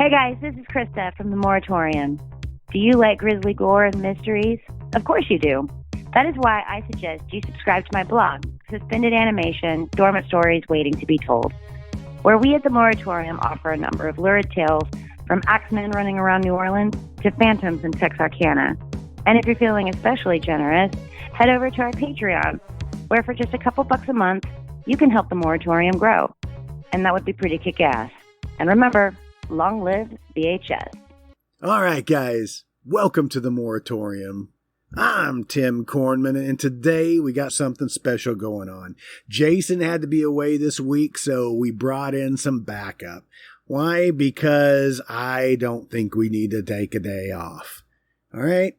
Hey guys, this is Krista from the Moratorium. Do you like grisly gore and mysteries? Of course you do. That is why I suggest you subscribe to my blog, Suspended Animation, Dormant Stories Waiting to be Told, where we at the Moratorium offer a number of lurid tales from axemen running around New Orleans to phantoms in Texarkana. And if you're feeling especially generous, head over to our Patreon, where for just a couple bucks a month, you can help the Moratorium grow. And that would be pretty kick-ass. And remember, long live VHS. All right, guys, welcome to the Moratorium. I'm Tim Kornman, and today we got something special going on. Jason had to be away this week, so we brought in some backup. Why? Because I don't think we need to take a day off. All right?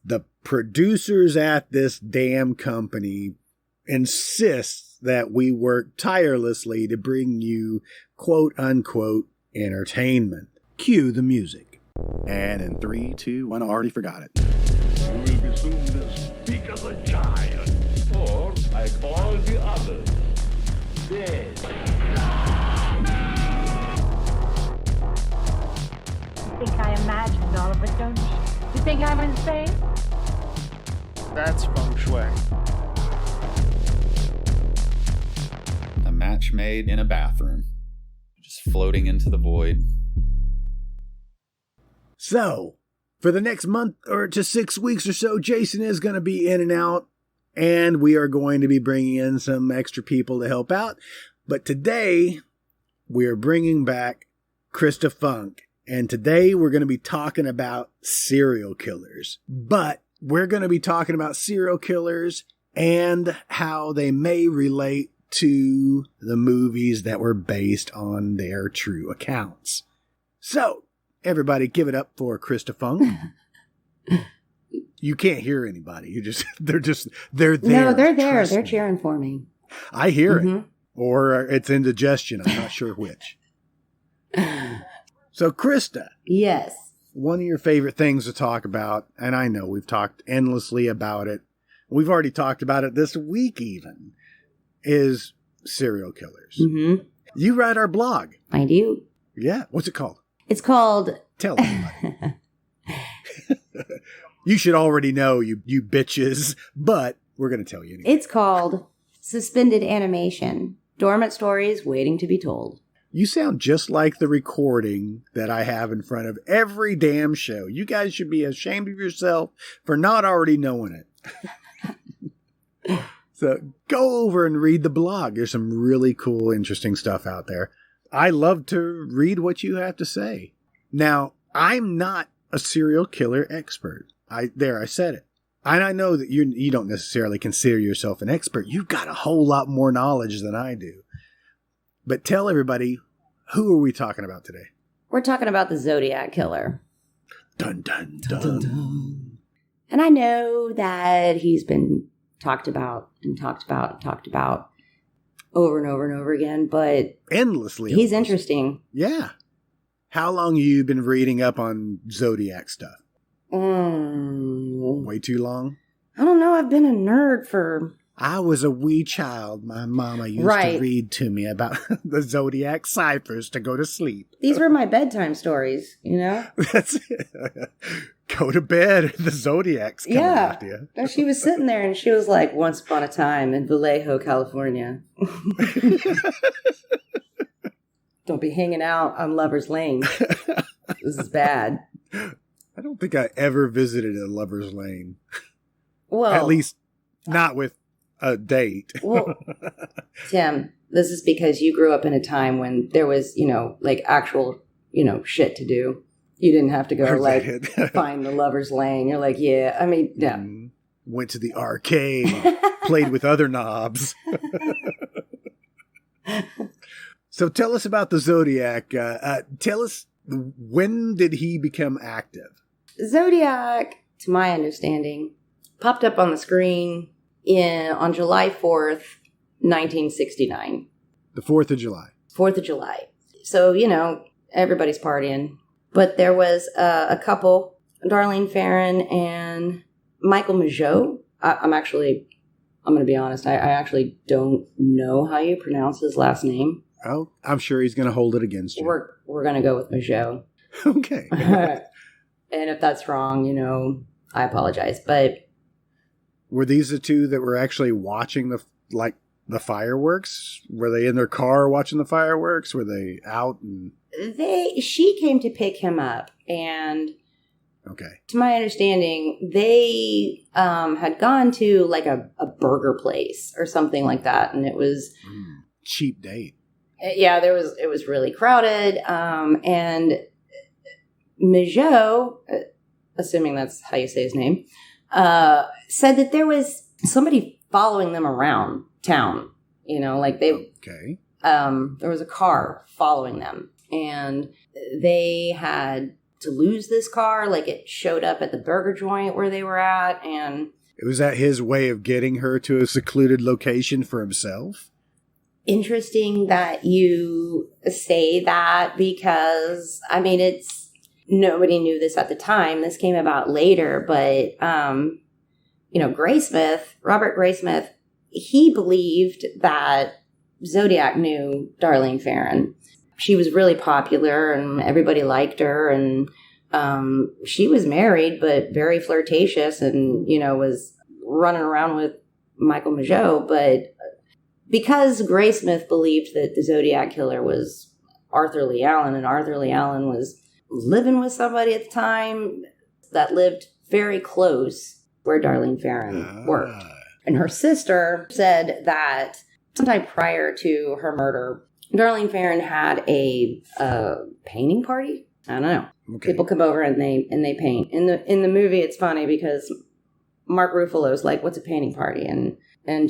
The producers at this damn company insist that we work tirelessly to bring you quote-unquote entertainment. Cue the music. And in 3, 2, 1, I already forgot it. You will be assumed as big as a giant, or like all the others, dead. You think I imagined all of it, don't you? You think I'm insane? That's feng shui. A match made in a bathroom. Just floating into the void. So, for the next month or to 6 weeks or so, Jason is going to be in and out, and we are going to be bringing in some extra people to help out. But today, we are bringing back Krista Funk, and today we're going to be talking about serial killers. But we're going to be talking about serial killers and how they may relate to the movies that were based on their true accounts. So, everybody give it up for Krista Funk. You can't hear anybody. They're there. No, they're there. They're cheering for me. I hear it. Or it's indigestion. I'm not sure which. So, Krista. Yes. One of your favorite things to talk about, and I know we've talked endlessly about it. We've already talked about it this week even, is serial killers. Mm-hmm. You write our blog. I do. Yeah. What's it called? It's called... Tell everybody. You should already know, you bitches, but we're going to tell you anyway. It's called Suspended Animation, Dormant Stories Waiting to be Told. You sound just like the recording that I have in front of every damn show. You guys should be ashamed of yourself for not already knowing it. So go over and read the blog. There's some really cool, interesting stuff out there. I love to read what you have to say. Now, I'm not a serial killer expert. I said it. And I know that you don't necessarily consider yourself an expert. You've got a whole lot more knowledge than I do. But tell everybody, who are we talking about today? We're talking about the Zodiac killer. Dun, dun, dun. Dun, dun. And I know that he's been talked about over and over and over again, but endlessly. He's interesting. Yeah. How long have you been reading up on Zodiac stuff? Way too long? I don't know. I've been a nerd for... I was a wee child. My mama used to read to me about the Zodiac ciphers to go to sleep. These were my bedtime stories, you know? That's it. Go to bed. The Zodiac's coming after you. And she was sitting there and she was like, once upon a time in Vallejo, California. Don't be hanging out on Lover's Lane. This is bad. I don't think I ever visited a Lover's Lane. Well, at least not with a date. Well, Tim, this is because you grew up in a time when there was, like actual, shit to do. You didn't have to go find the Lover's Lane. You're like, yeah, I mean, yeah. Went to the arcade, played with other knobs. So tell us about the Zodiac. Tell us, when did he become active? Zodiac, to my understanding, popped up on the screen on July 4th, 1969. The 4th of July. 4th of July. So, everybody's partying. But there was a couple, Darlene Ferrin and Michael Mageau. I'm going to be honest, I actually don't know how you pronounce his last name. Oh, I'm sure he's going to hold it against you. We're going to go with Mageau. Okay. And if that's wrong, I apologize. But were these the two that were actually watching the fireworks? Were they in their car watching the fireworks? Were they out? And she came to pick him up, and okay, to my understanding, they had gone to like a burger place or something like that, and it was cheap date. Yeah, it was really crowded, and Mijo, assuming that's how you say his name, said that there was somebody following them around town. Like they okay. There was a car following them, and they had to lose this car. Like it showed up at the burger joint where they were at, and was that his way of getting her to a secluded location for himself? Interesting that you say that, because it's nobody knew this at the time. This came about later, but Robert Graysmith, he believed that Zodiac knew Darlene Ferrin. She was really popular and everybody liked her, and she was married but very flirtatious and was running around with Michael Mijo. But because Graysmith believed that the Zodiac killer was Arthur Lee Allen, and Arthur Lee Allen was living with somebody at the time that lived very close where Darlene Ferrin worked. And her sister said that sometime prior to her murder, Darlene Ferrin had a painting party. I don't know. Okay. People come over and they paint. In the movie, it's funny because Mark Ruffalo's like, "What's a painting party?" And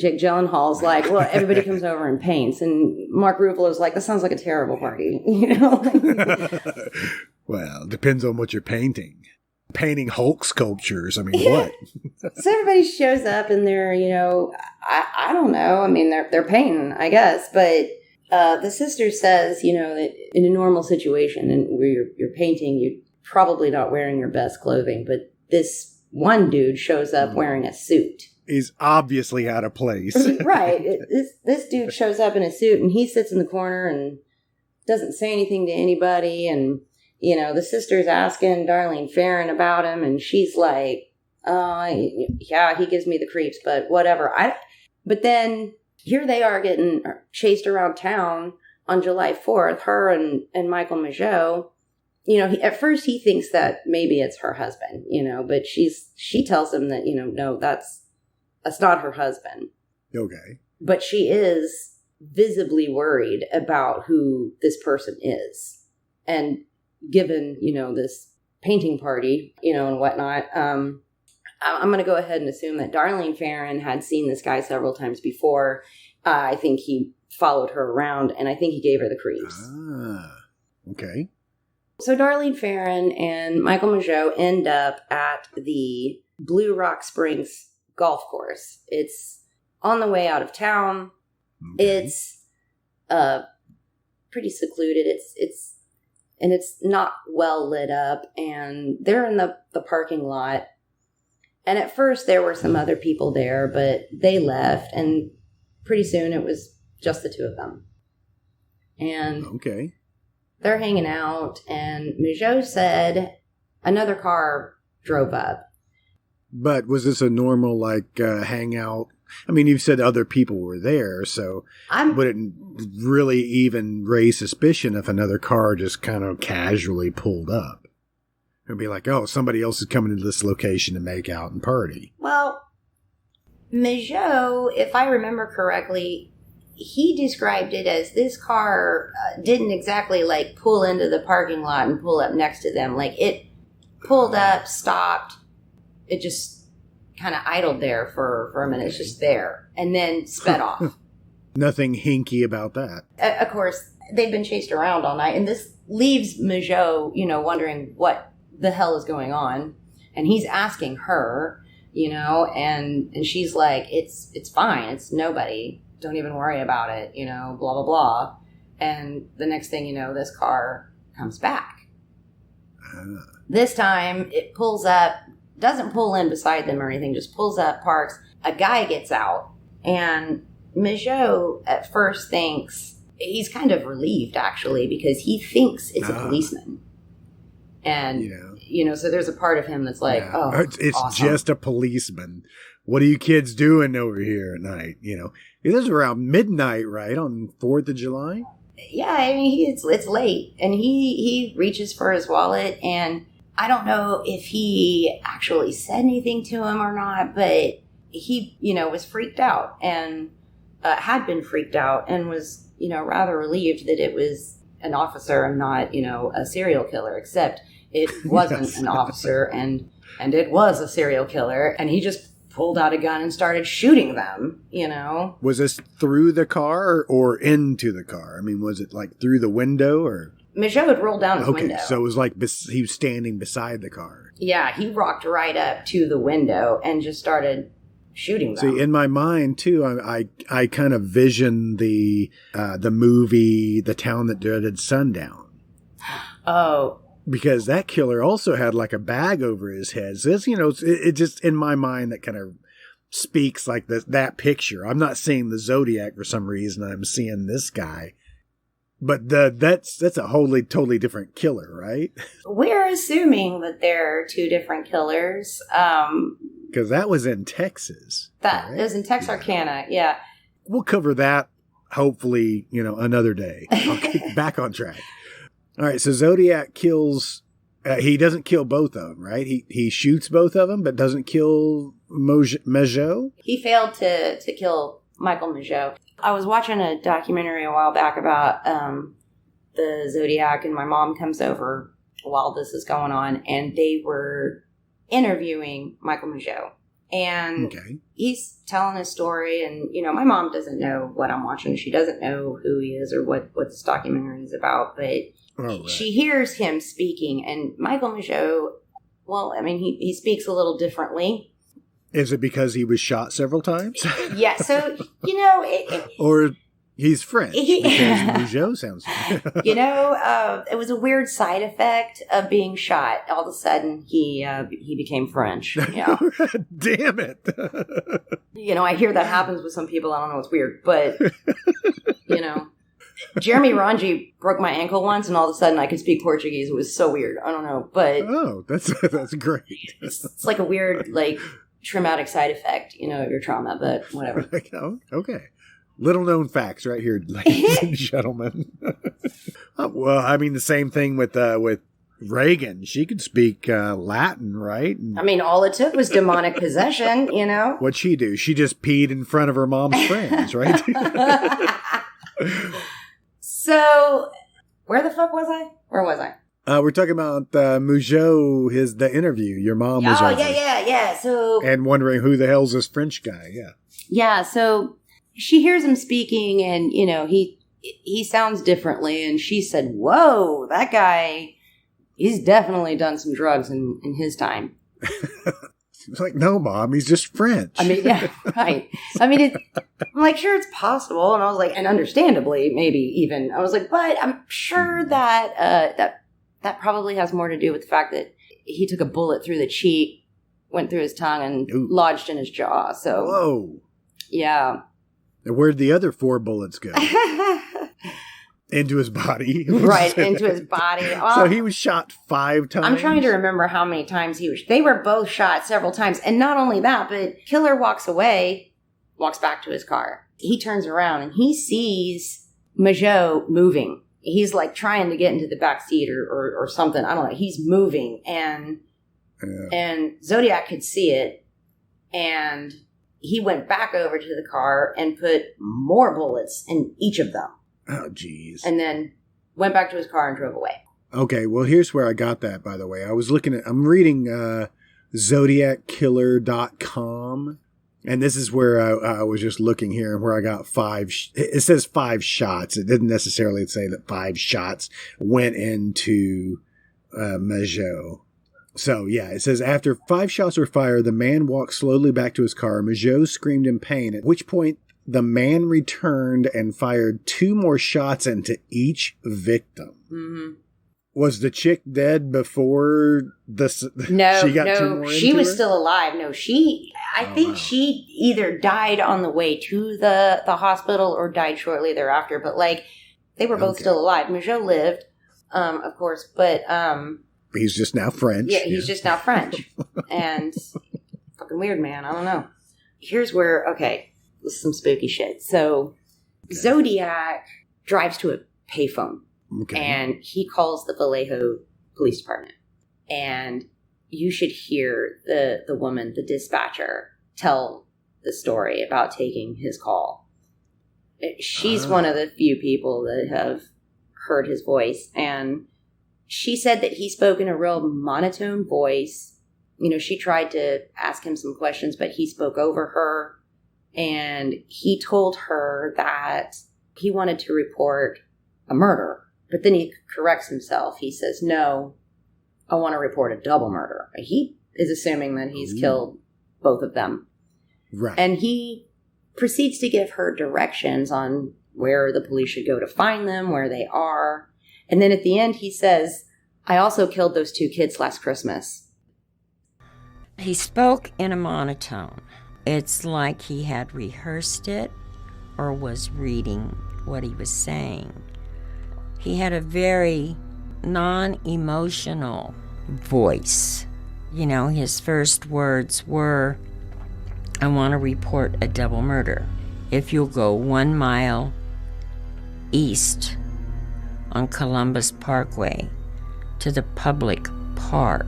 Jake Gyllenhaal's like, "Well, everybody comes over and paints." And Mark Ruffalo's like, "That sounds like a terrible party," Well, depends on what you're painting. Painting Hulk sculptures. What? So everybody shows up and they're, I don't know. They're painting, I guess. But the sister says, that in a normal situation and where you're painting, you're probably not wearing your best clothing. But this one dude shows up wearing a suit. He's obviously out of place. Right. This dude shows up in a suit and he sits in the corner and doesn't say anything to anybody. And, the sister's asking Darlene Ferrin about him, and she's like, yeah, he gives me the creeps, but whatever. But then here they are getting chased around town on July 4th, her and Michael Mijo. At first he thinks that maybe it's her husband, but she tells him that, no, that's not her husband. Okay. But she is visibly worried about who this person is. And given, this painting party, and whatnot, I'm going to go ahead and assume that Darlene Ferrin had seen this guy several times before. I think he followed her around, and I think he gave her the creeps. Okay. So Darlene Ferrin and Michael Mijo end up at the Blue Rock Springs golf course. It's on the way out of town. Okay. It's pretty secluded. It's not well lit up, and they're in the parking lot. And at first there were some other people there, but they left, and pretty soon it was just the two of them. And okay. They're hanging out, and Mijo said another car drove up. But was this a normal, hangout? You've said other people were there, so wouldn't really even raise suspicion if another car just kind of casually pulled up. It'd be like, oh, somebody else is coming to this location to make out and party. Well, Mijo, if I remember correctly, he described it as this car didn't exactly pull into the parking lot and pull up next to them. It pulled up, stopped, it just kind of idled there for a minute. It's just there, and then sped off. Nothing hinky about that. Of course, they've been chased around all night, and this leaves Mijo, wondering what the hell is going on. And he's asking her, and she's like, it's fine. It's nobody. Don't even worry about it, blah, blah, blah. And the next thing you know, this car comes back. This time it pulls up, doesn't pull in beside them or anything, just pulls up, parks. A guy gets out, and Mijo at first thinks, he's kind of relieved actually, because he thinks it's a policeman. And, you know, so there's a part of him that's like, oh, it's awesome. just a policeman. What are you kids doing over here at night? You know, it is around midnight, right? On 4th of July? Yeah, I mean, it's late, and he reaches for his wallet, and I don't know if he actually said anything to him or not, but he, was freaked out and had been freaked out and was, rather relieved that it was an officer and not, a serial killer, except it wasn't an officer and it was a serial killer, and he just pulled out a gun and started shooting them, Was this through the car or into the car? I mean, was it like through the window or? Michaud had rolled down his window. Okay, so it was like he was standing beside the car. Yeah, he rocked right up to the window and just started shooting them. See, in my mind, too, I kind of vision the movie The Town That Dreaded Sundown. Oh. Because that killer also had like a bag over his head. So it's, it just, in my mind, that kind of speaks like that picture. I'm not seeing the Zodiac for some reason. I'm seeing this guy. But that's a totally different killer, right? We're assuming that there are two different killers. Because that was in Texas. That was in Texarkana, yeah. We'll cover that, hopefully, another day. Okay, back on track. All right, so Zodiac kills... he doesn't kill both of them, right? He shoots both of them, but doesn't kill Michaud? He failed to kill Michael Michaud. I was watching a documentary a while back about the Zodiac, and my mom comes over while this is going on, and they were interviewing Michael Michaud. And he's telling his story, and, my mom doesn't know what I'm watching. She doesn't know who he is or what this documentary is about, but she hears him speaking, and Michael Michaud, well, I mean, he speaks a little differently. Is it because he was shot several times? Yeah, so, or he's French, because Michaud sounds... it was a weird side effect of being shot. All of a sudden, he became French. Damn it. I hear that happens with some people. I don't know, it's weird. But, Jeremy Ranji broke my ankle once, and all of a sudden I could speak Portuguese. It was so weird. I don't know, but... Oh, that's great. It's like a weird, traumatic side effect, of your trauma, but whatever. Okay. Little known facts right here, ladies and gentlemen. Well, I mean, the same thing with Reagan. She could speak Latin, right? I mean, all it took was demonic possession, What'd she do? She just peed in front of her mom's friends, right? So, where the fuck was I? Where was I? We're talking about Michaud, the interview. Your mom was on. Yeah. So, and wondering who the hell's this French guy? Yeah. Yeah. So she hears him speaking, and he sounds differently, and she said, "Whoa, that guy, he's definitely done some drugs in his time." It's like, no, Mom, he's just French. I mean, yeah, right. I mean, I'm like, sure, it's possible, and I was like, and understandably, maybe even, I was like, but I'm sure that that probably has more to do with the fact that he took a bullet through the cheek, went through his tongue, and lodged in his jaw. So, whoa, yeah. And where'd the other 4 bullets go? Into his body. Right, into his body. Well, so he was shot 5 times? I'm trying to remember how many times they were both shot several times. And not only that, but killer walks back to his car. He turns around and he sees Michaud moving. He's like trying to get into the back seat or something. I don't know. He's moving, and Zodiac could see it, and he went back over to the car and put more bullets in each of them. Oh, geez. And then went back to his car and drove away. Okay, well, here's where I got that, by the way. I'm reading zodiackiller.com, and this is where I was just looking here, and where I got 5. It says 5 shots. It didn't necessarily say that 5 shots went into Michaud. So, yeah, it says, after 5 shots were fired, the man walked slowly back to his car. Michaud screamed in pain, at which point the man returned and fired 2 more shots into each victim. Mm-hmm. Was the chick dead before this? No, she got 2 more she into was her? still alive. No, I think she either died on the way to the hospital or died shortly thereafter. But they were both still alive. Michaud lived, of course, but He's just now French. Yeah, he's just now French. And fucking weird, man. I don't know. Here's where, okay, this is some spooky shit. So Zodiac drives to a payphone. Okay. And he calls the Vallejo Police Department. And you should hear the woman, the dispatcher, tell the story about taking his call. She's one of the few people that have heard his voice. And she said that he spoke in a real monotone voice. You know, she tried to ask him some questions, but he spoke over her. And he told her that he wanted to report a murder. But then he corrects himself. He says, no, I want to report a double murder. He is assuming that he's killed both of them. Right. And he proceeds to give her directions on where the police should go to find them, where they are. And then at the end, he says, I also killed those 2 kids last Christmas. He spoke in a monotone. It's like he had rehearsed it or was reading what he was saying. He had a very non-emotional voice. You know, his first words were, I want to report a double murder. If you'll go 1 mile east on Columbus Parkway to the public park.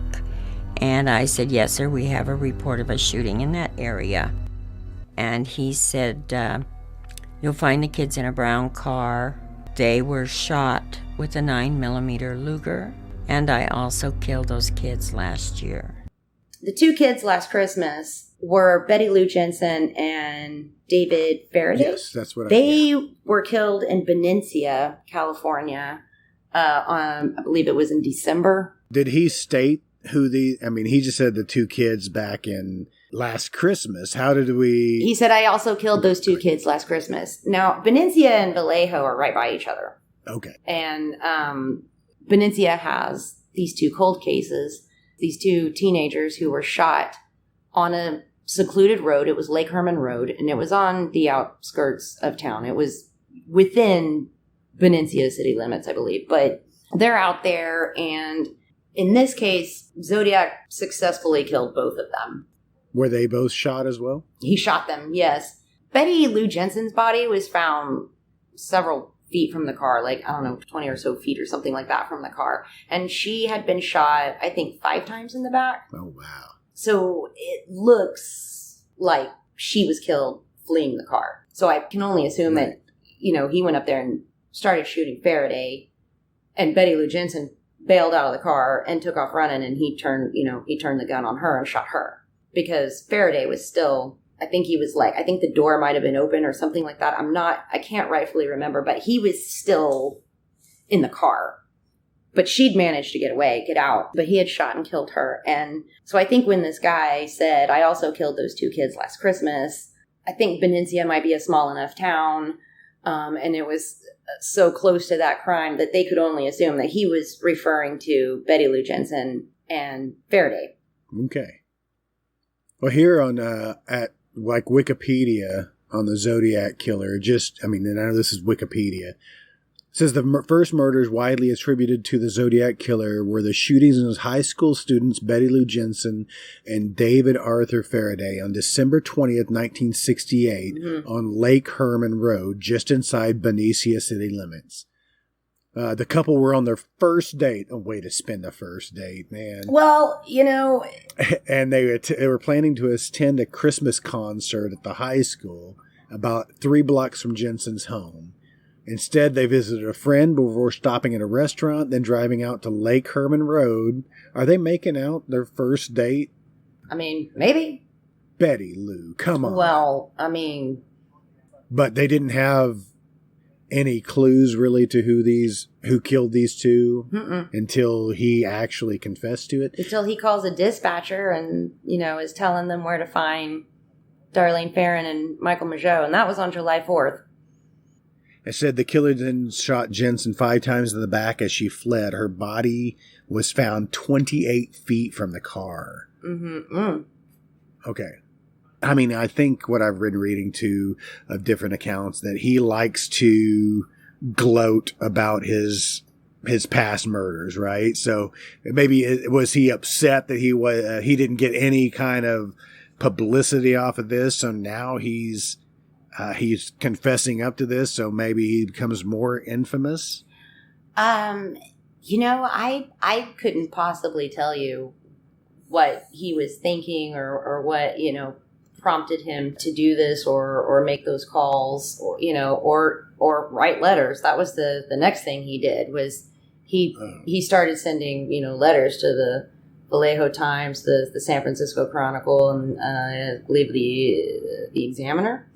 And I said, yes, sir, we have a report of a shooting in that area. And he said, you'll find the kids in a brown car. They were shot with a 9mm Luger. And I also killed those kids last year. The 2 kids last Christmas were Betty Lou Jensen and David Faraday. Yes, that's what They were killed in Benicia, California. I believe it was in December. Did he state who he just said the 2 kids back in last Christmas. How did we... He said, I also killed those 2 kids last Christmas. Now, Benicia and Vallejo are right by each other. Okay. And Benicia has these 2 cold cases, these 2 teenagers who were shot on a secluded road. It was Lake Herman Road, and it was on the outskirts of town. It was within Benicia city limits, I believe. But they're out there, and in this case, Zodiac successfully killed both of them. Were they both shot as well? He shot them, yes. Betty Lou Jensen's body was found several feet from the car, 20 or so feet or something like that from the car. And she had been shot, I think, 5 times in the back. Oh, wow. So it looks like she was killed fleeing the car. So I can only assume that, he went up there and started shooting Faraday, and Betty Lou Jensen bailed out of the car and took off running, and he turned the gun on her and shot her. Because Faraday was still, I think the door might have been open or something like that. I can't rightfully remember, but he was still in the car. But she'd managed to get out, but he had shot and killed her. And so I think when this guy said, I also killed those 2 kids last Christmas, I think Benicia might be a small enough town, and it was so close to that crime that they could only assume that he was referring to Betty Lou Jensen and Faraday. Okay. Well, here on at Wikipedia on the Zodiac killer, and I know this is Wikipedia. It says the first murders widely attributed to the Zodiac killer were the shootings of high school students Betty Lou Jensen and David Arthur Faraday on December 20th, 1968 on Lake Herman Road, just inside Benicia city limits. The couple were on their first date. A way to spend the first date, man. Well, And they were planning to attend a Christmas concert at the high school about 3 blocks from Jensen's home. Instead, they visited a friend before stopping at a restaurant, then driving out to Lake Herman Road. Are they making out their first date? Maybe. Betty Lou, come on. Well, But they didn't have any clues really to who killed these 2 until he actually confessed to it. Until he calls a dispatcher and, is telling them where to find Darlene Ferrin and Michael Mageau. And that was on July 4th. It said the killer then shot Jensen 5 times in the back as she fled. Her body was found 28 feet from the car. Mm-hmm. Okay. I think what I've been reading too of different accounts that he likes to gloat about his his past murders, right? So maybe was he upset that he didn't get any kind of publicity off of this, so now he's confessing up to this, so maybe he becomes more infamous? I couldn't possibly tell you what he was thinking or what, prompted him to do this or make those calls or write letters. That was the next thing he did was he started sending, letters to the Vallejo Times, the San Francisco Chronicle, and I believe the Examiner.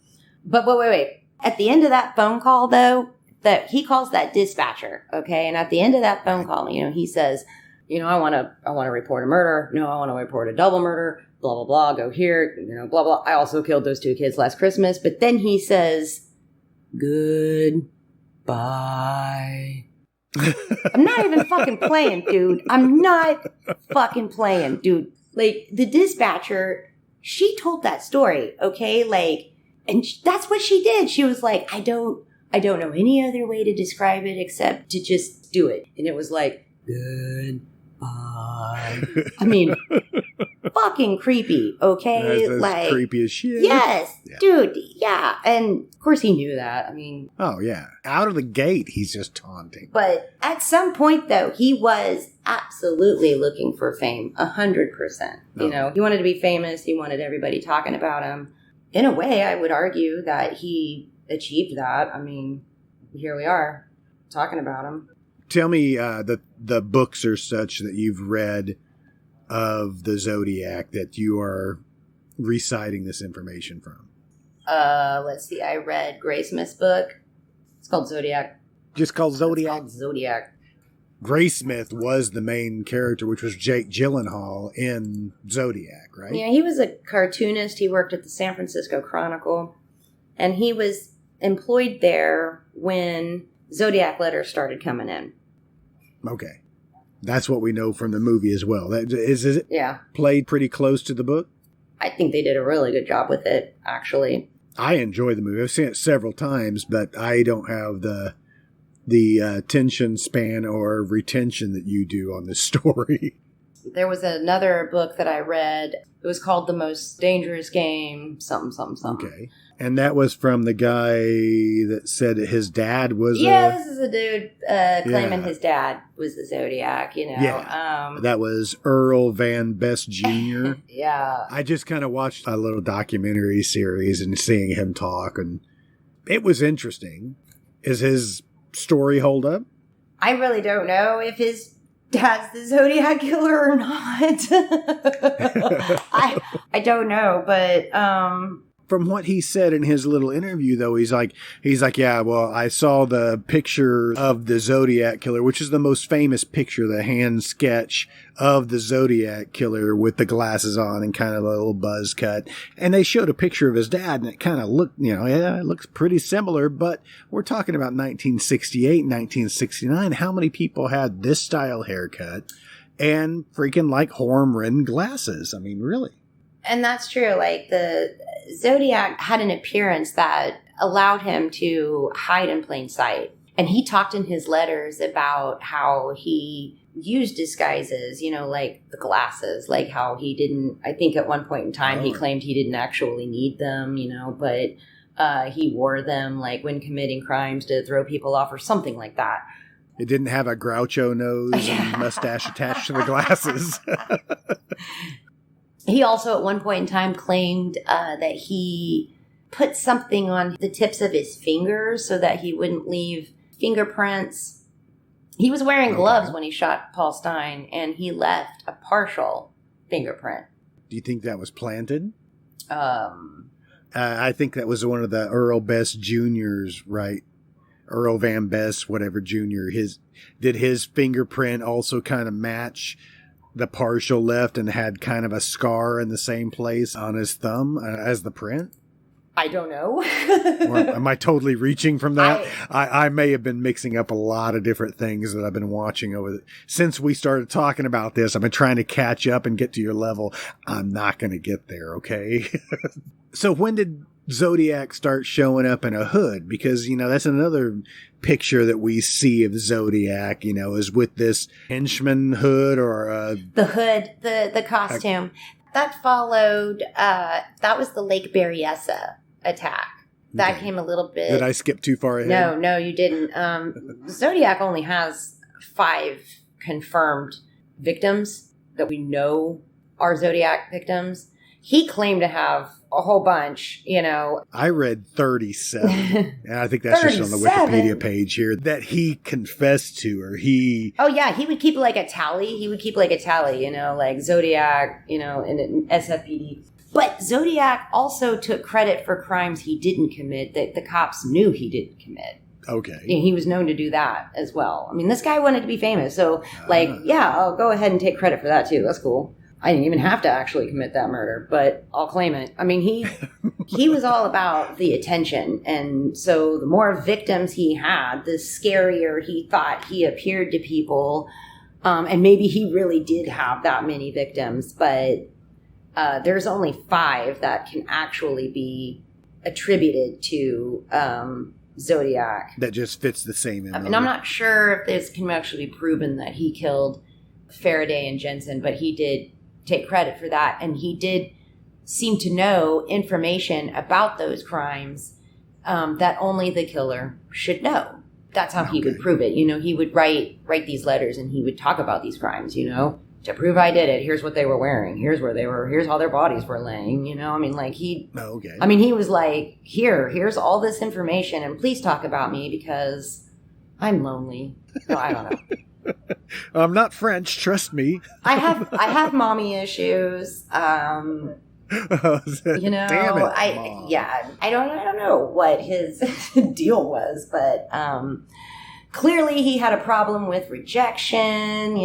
But wait. At the end of that phone call, though, that he calls that dispatcher, okay? And at the end of that phone call, he says, I want to report a murder. No, I want to report a double murder. Blah, blah, blah. Go here, blah, blah. I also killed those 2 kids last Christmas. But then he says, goodbye. I'm not even fucking playing, dude. I'm not fucking playing, dude. Like, the dispatcher, she told that story, okay? Like, and that's what she did. She was like, I don't know any other way to describe it except to just do it. And it was like, goodbye. I mean, fucking creepy, okay? That's like creepy as shit. Yes, yeah. Dude, yeah. And of course he knew that. I mean, oh yeah, out of the gate he's just taunting. But at some point though, he was absolutely looking for fame, 100%. He wanted to be famous. He wanted everybody talking about him. In a way, I would argue that he achieved that. I mean, here we are talking about him. Tell me the books or such that you've read of the Zodiac that you are reciting this information from. Let's see. I read Graysmith's book. It's called Zodiac. Just called Zodiac? It's called Zodiac. Graysmith was the main character, which was Jake Gyllenhaal in Zodiac, right? Yeah, he was a cartoonist. He worked at the San Francisco Chronicle. And he was employed there when Zodiac letters started coming in. Okay. That's what we know from the movie as well. Is it yeah. Played pretty close to the book? I think they did a really good job with it, actually. I enjoy the movie. I've seen it several times, but I don't have the attention span or retention that you do on this story. There was another book that I read. It was called The Most Dangerous Game, something. Okay. And that was from the guy that said that his dad was this is a dude claiming his dad was the Zodiac, Yeah. That was Earl Van Best Jr. Yeah. I just kind of watched a little documentary series and seeing him talk, and it was interesting. Is his story hold up? I really don't know if his dad's the Zodiac killer or not. I don't know, but from what he said in his little interview, though, he's like, yeah, well, I saw the picture of the Zodiac killer, which is the most famous picture, the hand sketch of the Zodiac killer with the glasses on and kind of a little buzz cut. And they showed a picture of his dad, and it kind of looked, it looks pretty similar, but we're talking about 1968, 1969. How many people had this style haircut and freaking like horn-rimmed glasses? I mean, really? And that's true. Like, the Zodiac had an appearance that allowed him to hide in plain sight. And he talked in his letters about how he used disguises, like the glasses, like how he didn't, I think at one point in time, he claimed he didn't actually need them, but he wore them like when committing crimes to throw people off or something like that. It didn't have a Groucho nose and mustache attached to the glasses. He also, at one point in time, claimed that he put something on the tips of his fingers so that he wouldn't leave fingerprints. He was wearing gloves when he shot Paul Stine, and he left a partial fingerprint. Do you think that was planted? I think that was one of the Earl Best Juniors, right? Earl Van Best, whatever Jr. Did his fingerprint also kind of match the partial left and had kind of a scar in the same place on his thumb as the print? I don't know. Or am I totally reaching from that? I may have been mixing up a lot of different things that I've been watching since we started talking about this. I've been trying to catch up and get to your level. I'm not going to get there, okay? So when did Zodiac starts showing up in a hood, because, that's another picture that we see of Zodiac, is with this henchman hood or the hood, the costume. That followed, that was the Lake Berryessa attack. That came a little bit. Did I skip too far ahead? No, you didn't. Zodiac only has 5 confirmed victims that we know are Zodiac victims. He claimed to have a whole bunch, I read 37. And I think that's just on the Wikipedia page here that he confessed to, or he... Oh, yeah. He would keep like a tally. Like Zodiac, and SFPD. But Zodiac also took credit for crimes he didn't commit that the cops knew he didn't commit. Okay. He was known to do that as well. I mean, this guy wanted to be famous. So, I'll go ahead and take credit for that, too. That's cool. I didn't even have to actually commit that murder, but I'll claim it. I mean, he was all about the attention. And so the more victims he had, the scarier he thought he appeared to people. And maybe he really did have that many victims, but there's only 5 that can actually be attributed to Zodiac. That just fits the same. And I'm not sure if this can actually be proven that he killed Faraday and Jensen, but he did take credit for that. And he did seem to know information about those crimes that only the killer should know. That's how he would prove it. He would write these letters and he would talk about these crimes, to prove I did it. Here's what they were wearing. Here's where they were. Here's how their bodies were laying. He was like, here's all this information and please talk about me because I'm lonely. No, I don't know. I'm not French, trust me. I have mommy issues. Damn it, I don't know what his deal was, but clearly he had a problem with rejection.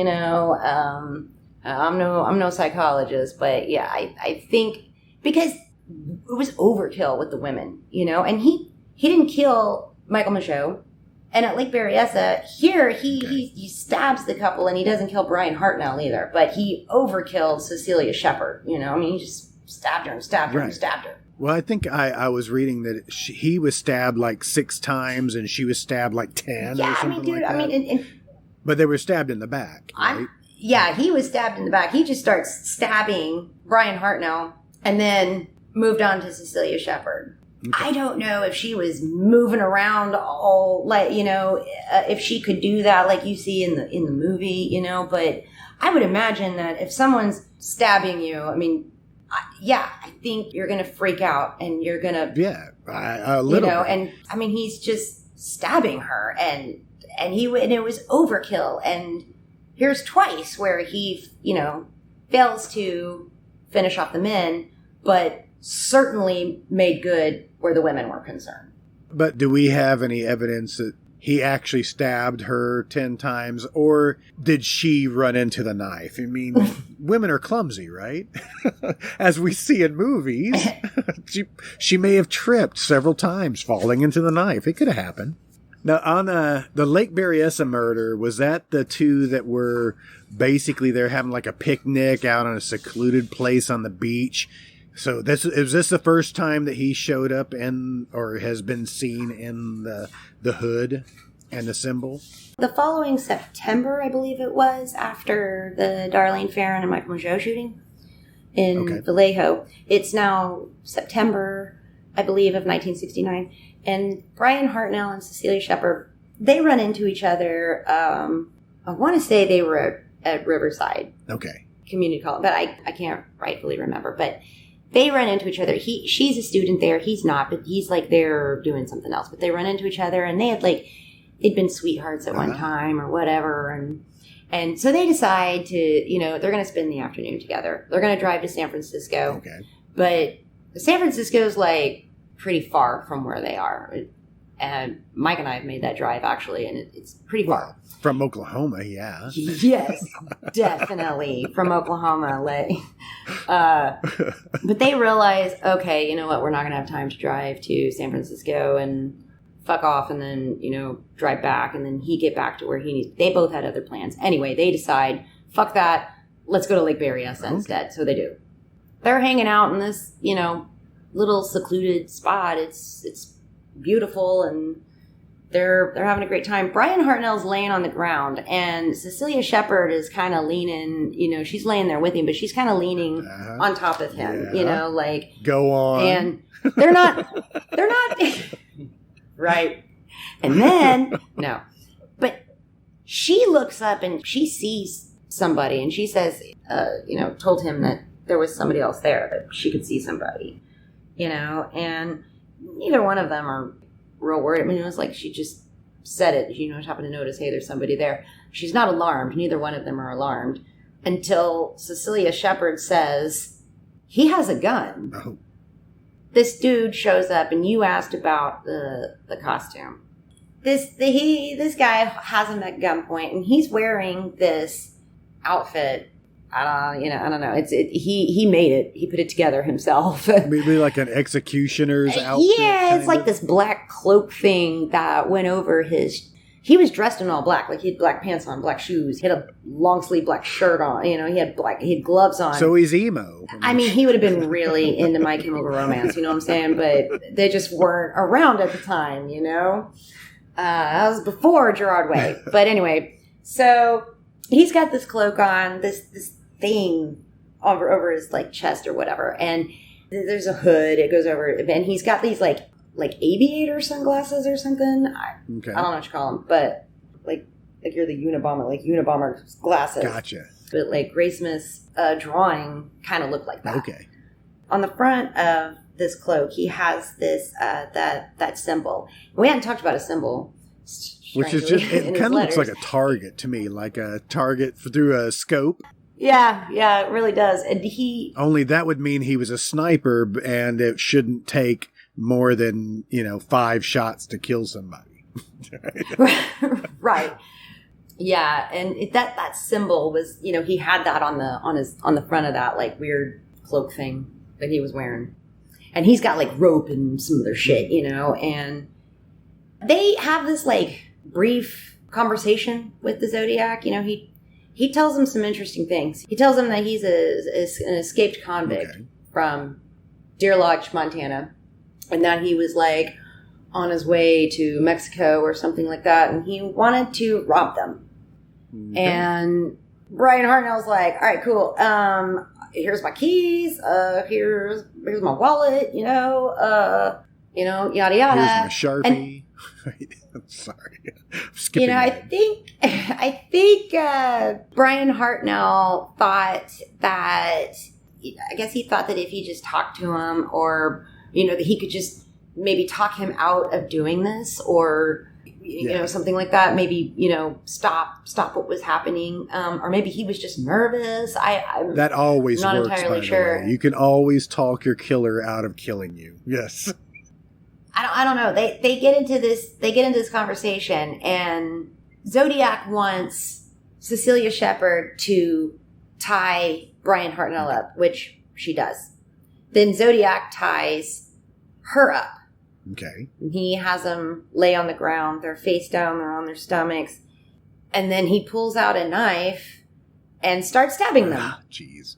I'm no psychologist, but I think because it was overkill with the women, and he didn't kill Michael Michaud. And at Lake Berryessa, here, he stabs the couple, and he doesn't kill Brian Hartnell either. But he overkilled Cecilia Shepard, he just stabbed her and stabbed her and stabbed her. Well, I think I was reading that he was stabbed like 6 times, and she was stabbed like 10 or something like that. But they were stabbed in the back, right? He was stabbed in the back. He just starts stabbing Brian Hartnell, and then moved on to Cecilia Shepard. Okay. I don't know if she was moving around all if she could do that like you see in the movie, but I would imagine that if someone's stabbing you, I think you're going to freak out and you're going to a little bit. And he's just stabbing her and it was overkill. And here's twice where he fails to finish off the men, but certainly made good where the women were concerned. But do we have any evidence that he actually stabbed her 10 times, or did she run into the knife? Women are clumsy, right? As we see in movies. she may have tripped several times falling into the knife. It could have happened. Now, on the Lake Berryessa murder, was that the 2 that were basically they're having like a picnic out on a secluded place on the beach? So is this the first time that he showed up or has been seen in the hood and the symbol? The following September, I believe it was, after the Darlene Ferrin and Michael Michaud shooting in Vallejo. It's now September, I believe, of 1969. And Brian Hartnell and Cecilia Shepard, they run into each other. I want to say they were at Riverside. Okay. Community college, but I can't rightfully remember. But they run into each other. She's a student there. He's not, but he's like they're doing something else. But they run into each other, and they'd been sweethearts at one time or whatever. And so they decide to, they're going to spend the afternoon together. They're going to drive to San Francisco. Okay. But San Francisco's pretty far from where they are. And Mike and I have made that drive actually, and it's pretty far. From Oklahoma, yeah. Yes, definitely from Oklahoma. But they realize, okay, you know what? We're not going to have time to drive to San Francisco and fuck off and then, drive back. And then he get back to where he needs. They both had other plans. Anyway, they decide, fuck that. Let's go to Lake Berryessa instead. So they do. They're hanging out in this, little secluded spot. It's beautiful, and they're having a great time. Brian Hartnell's laying on the ground, and Cecilia Shepard is kind of leaning. She's laying there with him, but she's kind of leaning on top of him. Like go on. And they're not right. And then no, but she looks up and she sees somebody, and she says, told him that there was somebody else there, that she could see somebody, and neither one of them are real worried. I mean, it was like she just said it. She happened to notice, hey, there's somebody there. She's not alarmed. Neither one of them are alarmed until Cecilia Shepard says, he has a gun. Oh. This dude shows up, and you asked about the costume. This guy has him at gunpoint, and he's wearing this outfit. I don't know. He made it. He put it together himself. Maybe like an executioner's outfit. Yeah, it's like this black cloak thing that went over his. He was dressed in all black, like he had black pants on, black shoes. He had a long sleeve black shirt on. He had gloves on. So he's emo. I mean, he would have been really into My Chemical Romance. You know what I'm saying? But they just weren't around at the time. That was before Gerard Way. But anyway, so he's got this cloak on, this thing over his like chest or whatever, and there's a hood. It goes over, and he's got these like aviator sunglasses or something. I don't know what you call them, but like you're the Unabomber, like Unabomber glasses. Gotcha. But like Graysmith's drawing kind of looked like that. Okay. On the front of this cloak, he has this that symbol. We hadn't talked about a symbol. Which is just, it kind of looks like a target to me, like a target through a scope. Yeah, it really does. And only that would mean he was a sniper, and it shouldn't take more than 5 shots to kill somebody. Right. Yeah, and that symbol was, he had that on the front of that like weird cloak thing that he was wearing, and he's got like rope and some other shit, and they have this like brief conversation with the Zodiac. He tells him some interesting things. He tells him that he's an escaped convict from Deer Lodge, Montana, and that he was like on his way to Mexico or something like that, and he wanted to rob them. Okay. And Brian Hartnell's like, all right, cool. Here's my keys. Here's my wallet. Yada yada. Here's my Sharpie. I'm sorry. Skipping I think Brian Hartnell thought that. I guess he thought that if he just talked to him, or that he could just maybe talk him out of doing this, or something like that. Maybe stop what was happening, or maybe he was just nervous. That always not works. entirely by sure. The way. You can always talk your killer out of killing you. Yes. I don't know. They get into this conversation, and Zodiac wants Cecilia Shepard to tie Brian Hartnell up, which she does. Then Zodiac ties her up. Okay. And he has them lay on the ground. They're face down. They're on their stomachs. And then he pulls out a knife and starts stabbing them. Jeez.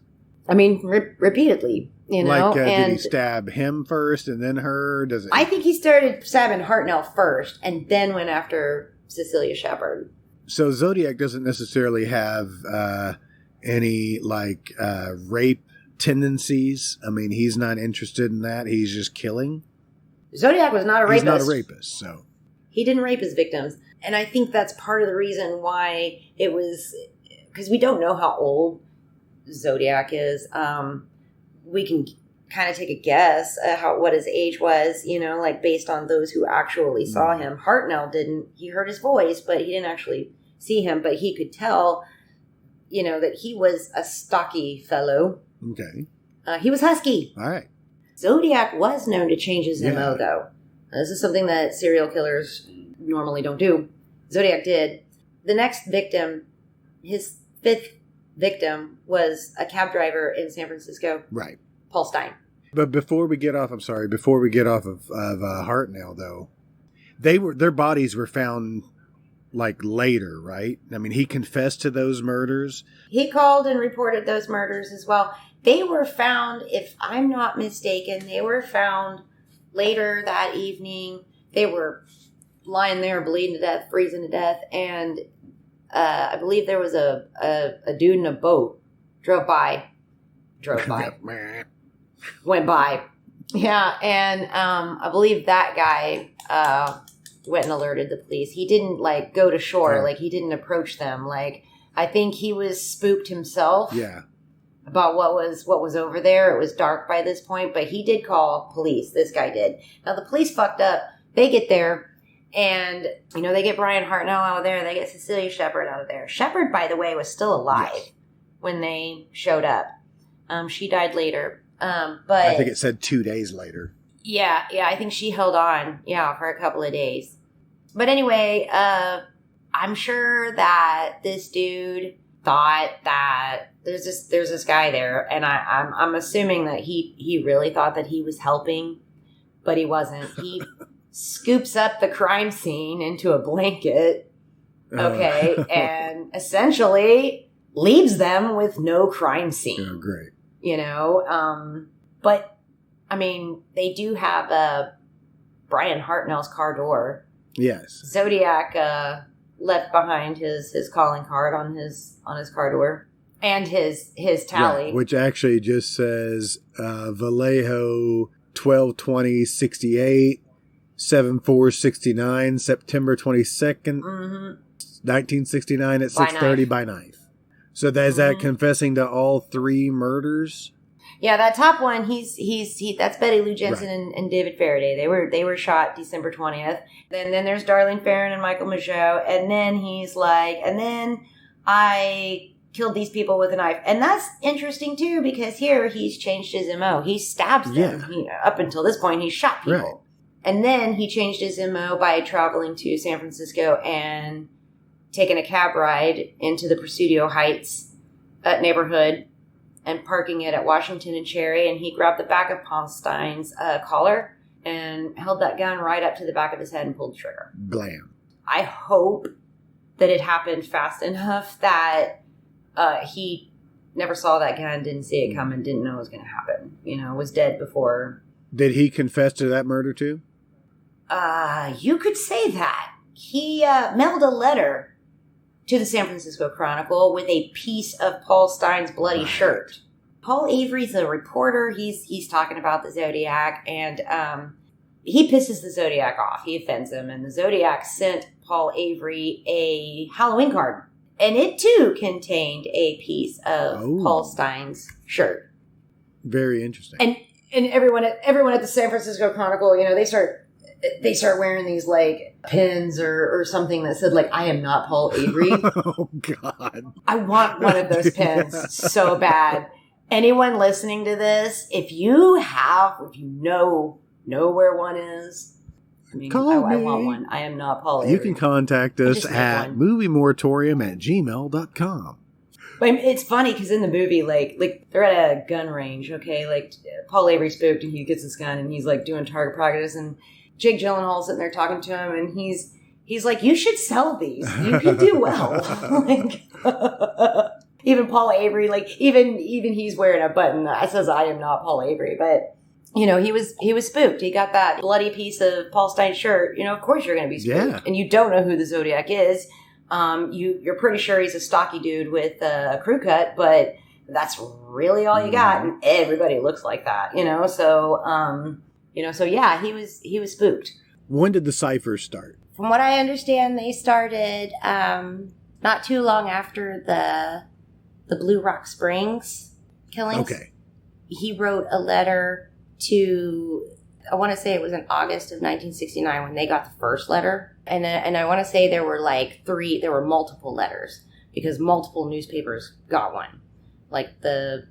I mean, repeatedly. Did he stab him first and then her? I think he started stabbing Hartnell first and then went after Cecilia Shepard. So Zodiac doesn't necessarily have any rape tendencies. I mean, he's not interested in that. He's just killing. Zodiac was not a rapist. He's not a rapist, so. He didn't rape his victims. And I think that's part of the reason why it was, because we don't know how old Zodiac is. We can kind of take a guess what his age was, based on those who actually saw him. Hartnell didn't. He heard his voice, but he didn't actually see him. But he could tell, that he was a stocky fellow. Okay. He was husky. All right. Zodiac was known to change his MO, though. This is something that serial killers normally don't do. Zodiac did. The next victim, his 5th victim, was a cab driver in San Francisco. Right. Paul Stein. But before we get off of Hartnell, though, their bodies were found like later, right? I mean, he confessed to those murders. He called and reported those murders as well. They were found, if I'm not mistaken, they were found later that evening. They were lying there bleeding to death, freezing to death, and I believe there was a dude in a boat went by. Yeah, and I believe that guy went and alerted the police. He didn't like go to shore, like he didn't approach them. Like I think he was spooked himself. Yeah. About what was over there. It was dark by this point, but he did call police. This guy did. Now the police fucked up. They get there, and they get Brian Hartnell out of there. They get Cecilia Shepard out of there. Shepard, by the way, was still alive when they showed up. She died later, but I think it said 2 days later. Yeah, I think she held on, for a couple of days. But anyway, I'm sure that this dude thought that there's this guy there, and I'm assuming that he really thought that he was helping, but he wasn't. He scoops up the crime scene into a blanket, and essentially leaves them with no crime scene. Oh, great. But I mean, they do have Brian Hartnell's car door. Yes. Zodiac left behind his calling card on his car door and his tally, right, which actually just says Vallejo 12/20/68, 7/4/69, September 22nd, 1969 at 6:30 by knife. So is that confessing to all three murders? Yeah, that top one, he's that's Betty Lou Jensen and David Faraday. They were shot December 20th. Then there's Darlene Ferrin and Michael Mageau, and then he's like, and then I killed these people with a knife. And that's interesting too, because here he's changed his MO. He stabs them. Up until this point, he's shot people. Right. And then he changed his MO by traveling to San Francisco and taking a cab ride into the Presidio Heights neighborhood and parking it at Washington and Cherry. And he grabbed the back of Paulstein's collar and held that gun right up to the back of his head and pulled the trigger. Blam. I hope that it happened fast enough that he never saw that gun, didn't see it coming, didn't know it was going to happen. Was dead before. Did he confess to that murder too? You could say that. He mailed a letter to the San Francisco Chronicle with a piece of Paul Stein's bloody shirt. Paul Avery's a reporter. He's talking about the Zodiac, and he pisses the Zodiac off. He offends him, and the Zodiac sent Paul Avery a Halloween card, and it too contained a piece of Paul Stein's shirt. Very interesting. And everyone at the San Francisco Chronicle, they start wearing these like pins or something that said like, I am not Paul Avery. Oh God. I want one of those pins so bad. Anyone listening to this, if you know where one is, I want one. I am not Paul Avery. You can contact us at moviemoratorium@gmail.com. But it's funny because in the movie, like they're at a gun range, okay? Like Paul Avery spooked and he gets his gun and he's like doing target practice, and Jake Gyllenhaal's sitting there talking to him, and he's like, you should sell these. You can do well. Even Paul Avery, like even he's wearing a button that says I am not Paul Avery, but he was spooked. He got that bloody piece of Paul Stein's shirt. Of course you're going to be spooked. Yeah. And you don't know who the Zodiac is. You're pretty sure he's a stocky dude with a crew cut, but that's really all you got, and everybody looks like that. So yeah, he was spooked. When did the ciphers start? From what I understand, they started not too long after the Blue Rock Springs killings. Okay. He wrote a letter to, I want to say it was in August of 1969 when they got the first letter. And I want to say there were multiple letters because multiple newspapers got one. Like the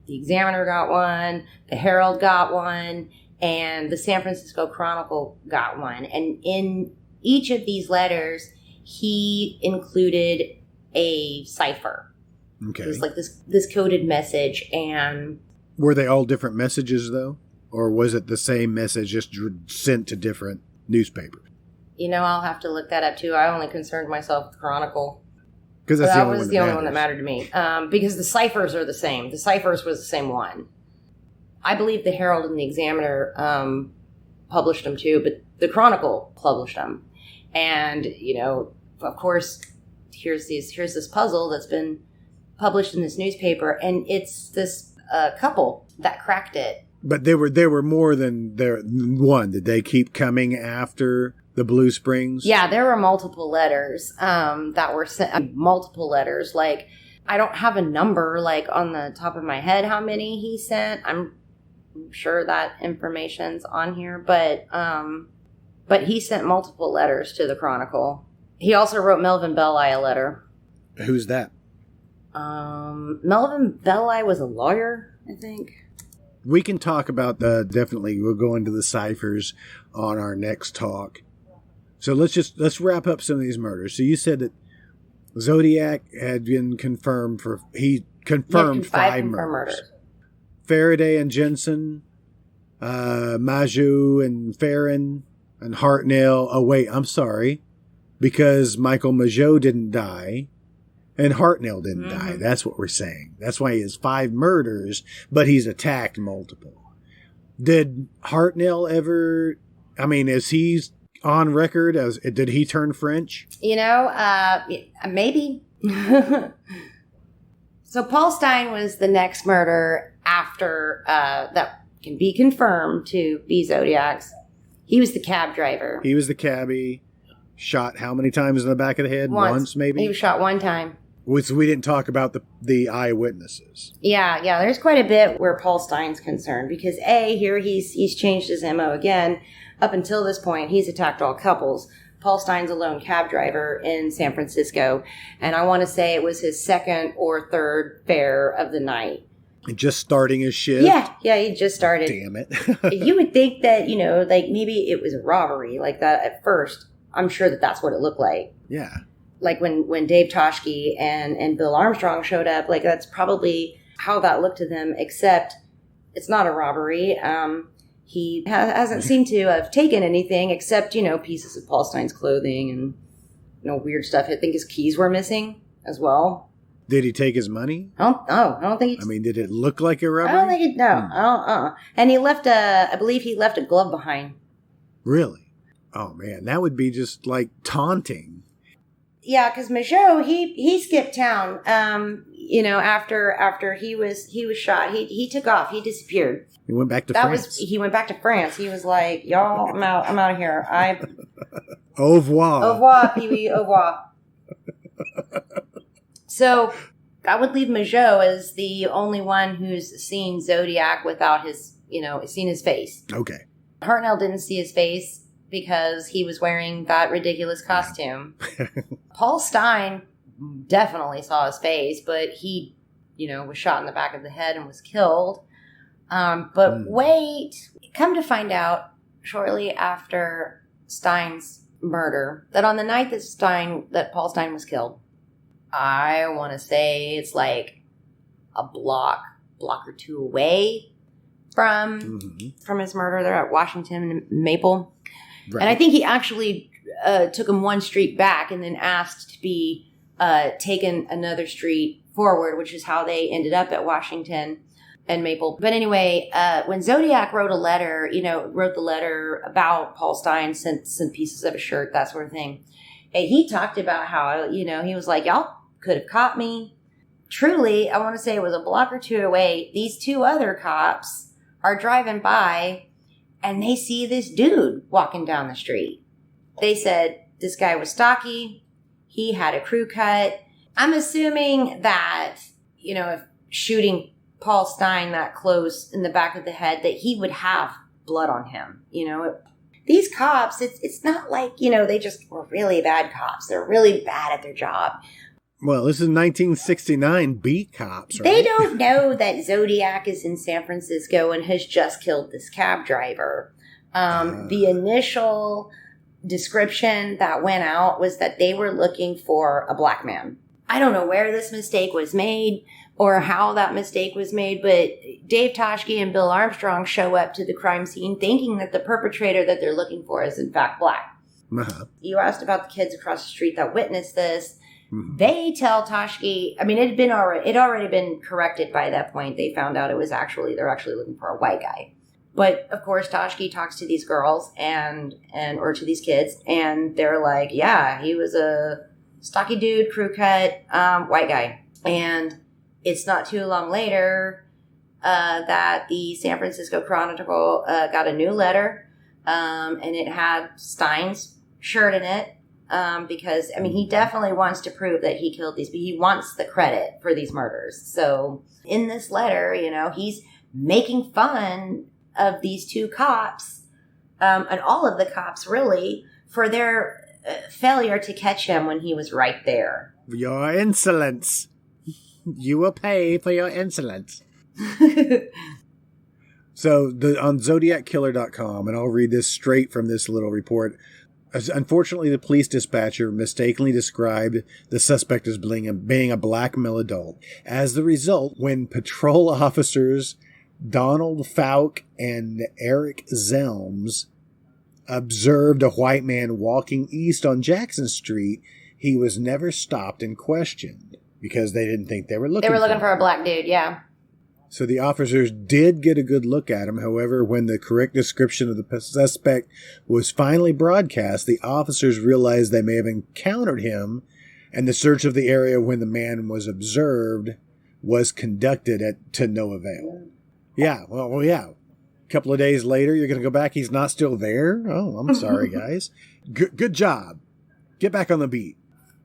Examiner got one, the Herald got one, and the San Francisco Chronicle got one. And in each of these letters, he included a cipher. Okay. It was like this coded message. And were they all different messages, though? Or was it the same message just sent to different newspapers? I'll have to look that up too. I only concerned myself with the Chronicle. Because that was the only one that mattered to me. Because the ciphers are the same. The ciphers was the same one. I believe the Herald and the Examiner published them too, but the Chronicle published them. And, of course, here's this puzzle that's been published in this newspaper, and it's this couple that cracked it. But there were more than one. Did they keep coming after the Blue Springs? Yeah, there were multiple letters that were sent. Multiple letters. Like, I don't have a number, like, on the top of my head how many he sent. I'm sure that information's on here. But he sent multiple letters to the Chronicle. He also wrote Melvin Belli a letter. Who's that? Melvin Belli was a lawyer, I think. We can talk about definitely we'll go into the ciphers on our next talk. So let's wrap up some of these murders. So you said that Zodiac had been confirmed five murders. Faraday and Jensen, Maju and Farron and Hartnell. Oh wait, I'm sorry. Because Michael Mageau didn't die. And Hartnell didn't die. That's what we're saying. That's why he has 5 murders, but he's attacked multiple. Did Hartnell ever... I mean, is he on record? Did he turn French? Maybe. So Paul Stine was the next murder after that can be confirmed to be Zodiac's. He was the cab driver. He was the cabbie. Shot how many times in the back of the head? Once maybe? He was shot one time. So we didn't talk about the eyewitnesses. Yeah. There's quite a bit where Paul Stine's concerned because here he's changed his MO again. Up until this point, he's attacked all couples. Paul Stine's a lone cab driver in San Francisco, and I want to say it was his second or third fare of the night. Just starting his shift? Yeah, he just started. Damn it. You would think that, like maybe it was a robbery like that at first. I'm sure that's what it looked like. Yeah. Like when Dave Toshke and Bill Armstrong showed up, like that's probably how that looked to them, except it's not a robbery. He hasn't seemed to have taken anything except, pieces of Paul Stine's clothing and, weird stuff. I think his keys were missing as well. Did he take his money? I don't think he... did it look like a robbery? I don't think it... No. And he left I believe he left a glove behind. Really? Oh, man. That would be just, like, taunting. Yeah, because Mageau, he skipped town, after he was shot. He took off. He disappeared. He went back to France. He went back to France. He was like, y'all, I'm out of here. Au revoir. Au revoir, Pee-wee, au revoir. So I would leave Mageau as the only one who's seen Zodiac without his, seen his face. Okay. Hartnell didn't see his face because he was wearing that ridiculous costume. Paul Stine definitely saw his face, but he, was shot in the back of the head and was killed. Wait, come to find out shortly after Stine's murder that on the night that Paul Stine was killed, I want to say it's like a block or two away from his murder. They're at Washington and Maple. Right. And I think he actually took him one street back and then asked to be taken another street forward, which is how they ended up at Washington and Maple. But anyway, when Zodiac wrote the letter about Paul Stine, sent some pieces of a shirt, that sort of thing. And he talked about how, he was like, y'all could have caught me. Truly, I want to say it was a block or two away. These 2 other cops are driving by and they see this dude walking down the street. They said this guy was stocky. He had a crew cut. I'm assuming that, if shooting Paul Stine that close in the back of the head, that he would have blood on him. These cops, it's not like, they just were really bad cops. They're really bad at their job. Well, this is 1969 beat cops, right? They don't know that Zodiac is in San Francisco and has just killed this cab driver. The initial description that went out was that they were looking for a black man. I don't know where this mistake was made or how that mistake was made, but Dave Toshke and Bill Armstrong show up to the crime scene thinking that the perpetrator that they're looking for is in fact black. Uh-huh. You asked about the kids across the street that witnessed this. Mhm. They tell Toshki, I mean, it had already been corrected by that point. They found out they're actually looking for a white guy. But of course, Toshki talks to these girls or to these kids, and they're like, yeah, he was a stocky dude, crew cut, white guy. And it's not too long later that the San Francisco Chronicle got a new letter, and it had Stein's shirt in it. Because, I mean, he definitely wants to prove that he killed these, but he wants the credit for these murders. So in this letter, he's making fun of these two cops, and all of the cops really, for their failure to catch him when he was right there. Your insolence. You will pay for your insolence. So on ZodiacKiller.com, and I'll read this straight from this little report. Unfortunately, the police dispatcher mistakenly described the suspect as being a black male adult. As the result, when patrol officers Donald Fouke and Eric Zelms observed a white man walking east on Jackson Street, he was never stopped and questioned because they didn't think they were looking for him. They were looking for a black dude, yeah. So the officers did get a good look at him. However, when the correct description of the suspect was finally broadcast, the officers realized they may have encountered him, and the search of the area when the man was observed was conducted to no avail. Yeah, well, yeah. A couple of days later, you're going to go back. He's not still there? Oh, I'm sorry, guys. Good job. Get back on the beat.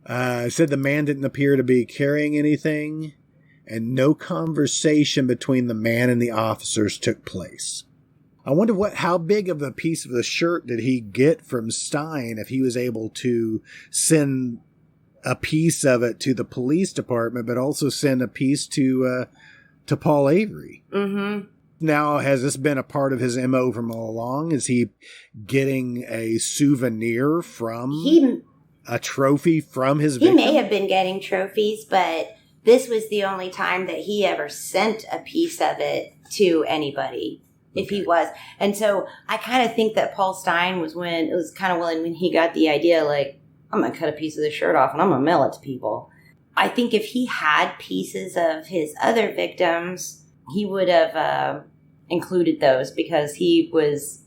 Said the man didn't appear to be carrying anything, and no conversation between the man and the officers took place. I wonder how big of a piece of the shirt did he get from Stein if he was able to send a piece of it to the police department, but also send a piece to Paul Avery. Mm-hmm. Now, has this been a part of his MO from all along? Is he getting a souvenir from a trophy from his victim? He may have been getting trophies, but this was the only time that he ever sent a piece of it to anybody, if he was. And so I kind of think that Paul Stein was when he got the idea, like, I'm going to cut a piece of this shirt off and I'm going to mail it to people. I think if he had pieces of his other victims, he would have included those, because he was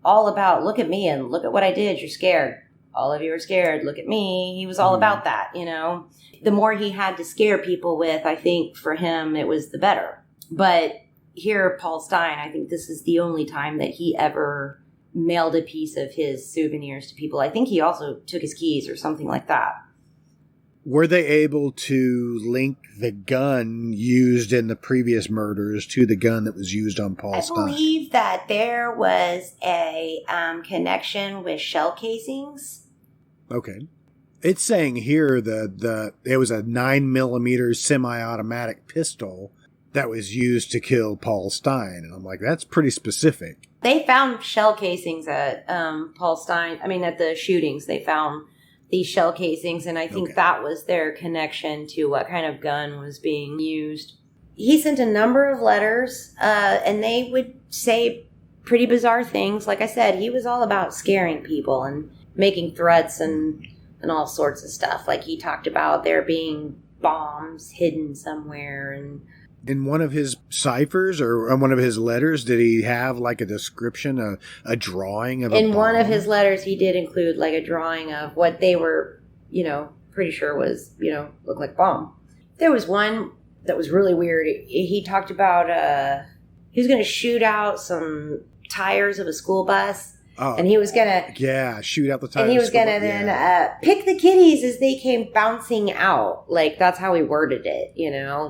all about, look at me and look at what I did. You're scared. All of you are scared. Look at me. He was all about that, The more he had to scare people with, I think for him it was the better. But here, Paul Stein, I think this is the only time that he ever mailed a piece of his souvenirs to people. I think he also took his keys or something like that. Were they able to link the gun used in the previous murders to the gun that was used on Paul Stein? I believe that there was a connection with shell casings. Okay. It's saying here it was a 9mm semi-automatic pistol that was used to kill Paul Stein. And I'm like, that's pretty specific. They found shell casings at Paul Stein. I mean, at the shootings, they found these shell casings, and I think that was their connection to what kind of gun was being used. He sent a number of letters, and they would say pretty bizarre things. Like I said, he was all about scaring people and making threats and all sorts of stuff. Like he talked about there being bombs hidden somewhere. And in one of his ciphers or one of his letters, did he have like a description, a drawing of a bomb? In one of his letters, he did include like a drawing of what they were, pretty sure was, looked like bomb. There was one that was really weird. He talked about he was going to shoot out some tires of a school bus. Oh, and he was going to... shoot out the tires. And he was going to then pick the kitties as they came bouncing out. Like, that's how he worded it,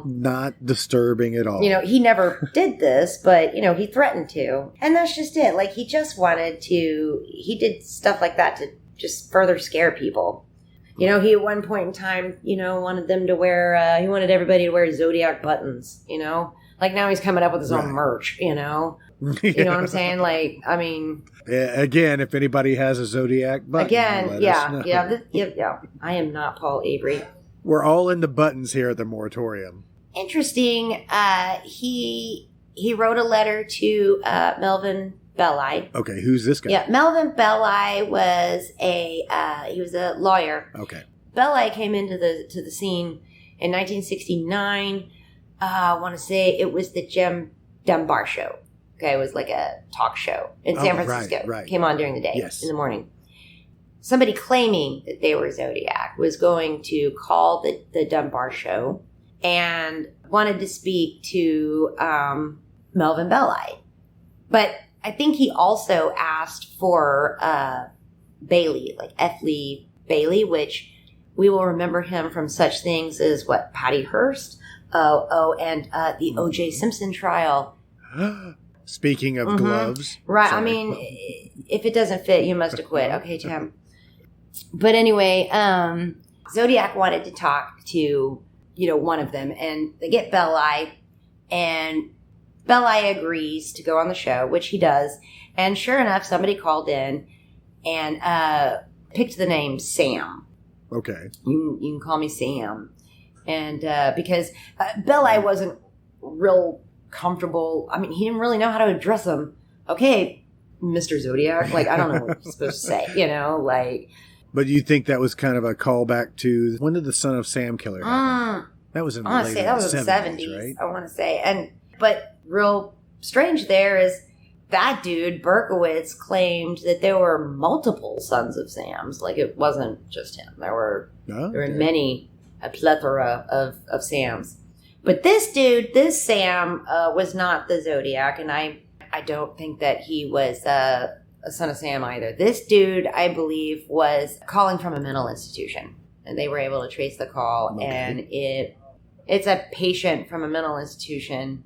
Not disturbing at all. He never did this, but, he threatened to. And that's just it. Like, he just wanted to... He did stuff like that to just further scare people. He at one point in time, wanted them to wear... he wanted everybody to wear Zodiac buttons, Like, now he's coming up with his own merch, You know what I'm saying? Like, I mean... Again, if anybody has a Zodiac button, yeah. I am not Paul Avery. We're all into buttons here at the Moratorium. Interesting. He wrote a letter to Melvin Belli. Okay, who's this guy? Yeah, Melvin Belli was he was a lawyer. Okay. Belli came into the scene in 1969. I want to say it was the Jim Dunbar show. Okay, it was like a talk show in San Francisco. Right. Came on during the day, Yes. in the morning. Somebody claiming that they were Zodiac was going to call the Dunbar show and wanted to speak to Melvin Belli. But I think he also asked for Bailey, like F. Lee Bailey, which we will remember him from such things as Patty Hearst, and the O.J. Simpson trial. Speaking of gloves. Right. Sorry. I mean, if it doesn't fit, you must have quit. Okay, Tim. But anyway, Zodiac wanted to talk to, one of them, and they get Belli, and Belli agrees to go on the show, which he does. And sure enough, somebody called in and picked the name Sam. Okay. You can call me Sam. And because Belli wasn't real comfortable. I mean, he didn't really know how to address him. Okay, Mr. Zodiac. Like, I don't know what you're supposed to say, But you think that was kind of a callback to, when did the Son of Sam killer happen? That was in the late 70s, that was in the 70s, right? I want to say. But real strange there is that dude, Berkowitz, claimed that there were multiple Sons of Sams. Like, it wasn't just him. There were many, a plethora of Sams. But this dude, this Sam, was not the Zodiac, and I don't think that he was a Son of Sam either. This dude, I believe, was calling from a mental institution, and they were able to trace the call, and it's a patient from a mental institution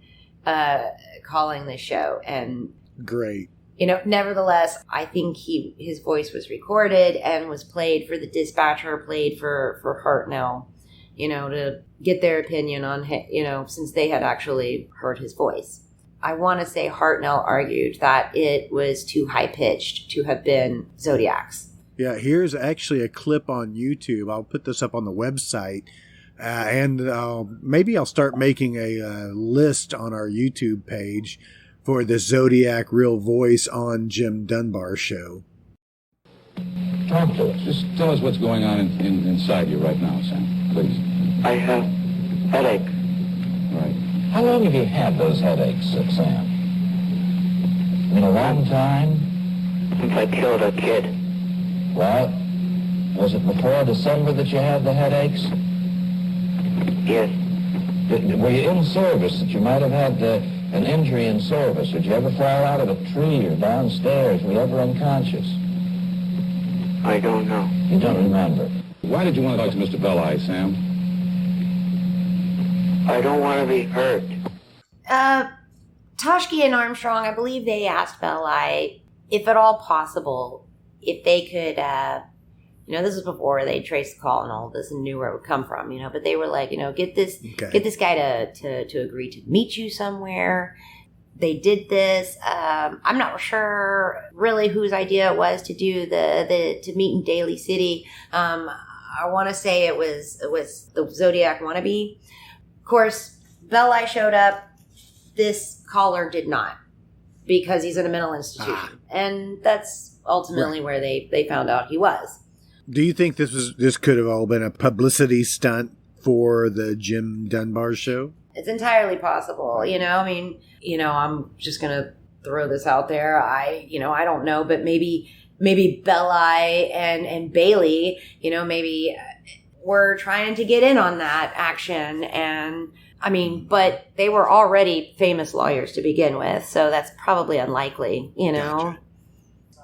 calling the show, and great. Nevertheless, I think his voice was recorded and was played for the dispatcher, played for Hartnell, to get their opinion on, since they had actually heard his voice. I want to say Hartnell argued that it was too high-pitched to have been Zodiac's. Yeah, here's actually a clip on YouTube. I'll put this up on the website. And maybe I'll start making a list on our YouTube page for the Zodiac real voice on Jim Dunbar show. Talk to us. Just tell us what's going on inside you right now, Sam, please. I have headache. Right. How long have you had those headaches, Sam? In a long time? Since I killed a kid. Well, was it before December that you had the headaches? Yes. Were you in service that you might have had an injury in service? Did you ever fall out of a tree or downstairs? Were you ever unconscious? I don't know. You don't remember? Why did you want to talk to Mr. Belli, Sam? I don't want to be hurt. Toshke and Armstrong, I believe they asked Belli, if at all possible, if they could, this was before they traced the call and all this and knew where it would come from, but they were like, get this guy to agree to meet you somewhere. They did this. I'm not sure really whose idea it was to do to meet in Daly City. I want to say it was the Zodiac wannabe. Of course, Belli showed up. This caller did not, because he's in a mental institution. And that's ultimately where they found out he was. Do you think this could have all been a publicity stunt for the Jim Dunbar show? It's entirely possible. I'm just going to throw this out there. I don't know, but maybe Belli and Bailey, maybe were trying to get in on that action. And but they were already famous lawyers to begin with. So that's probably unlikely, Gotcha.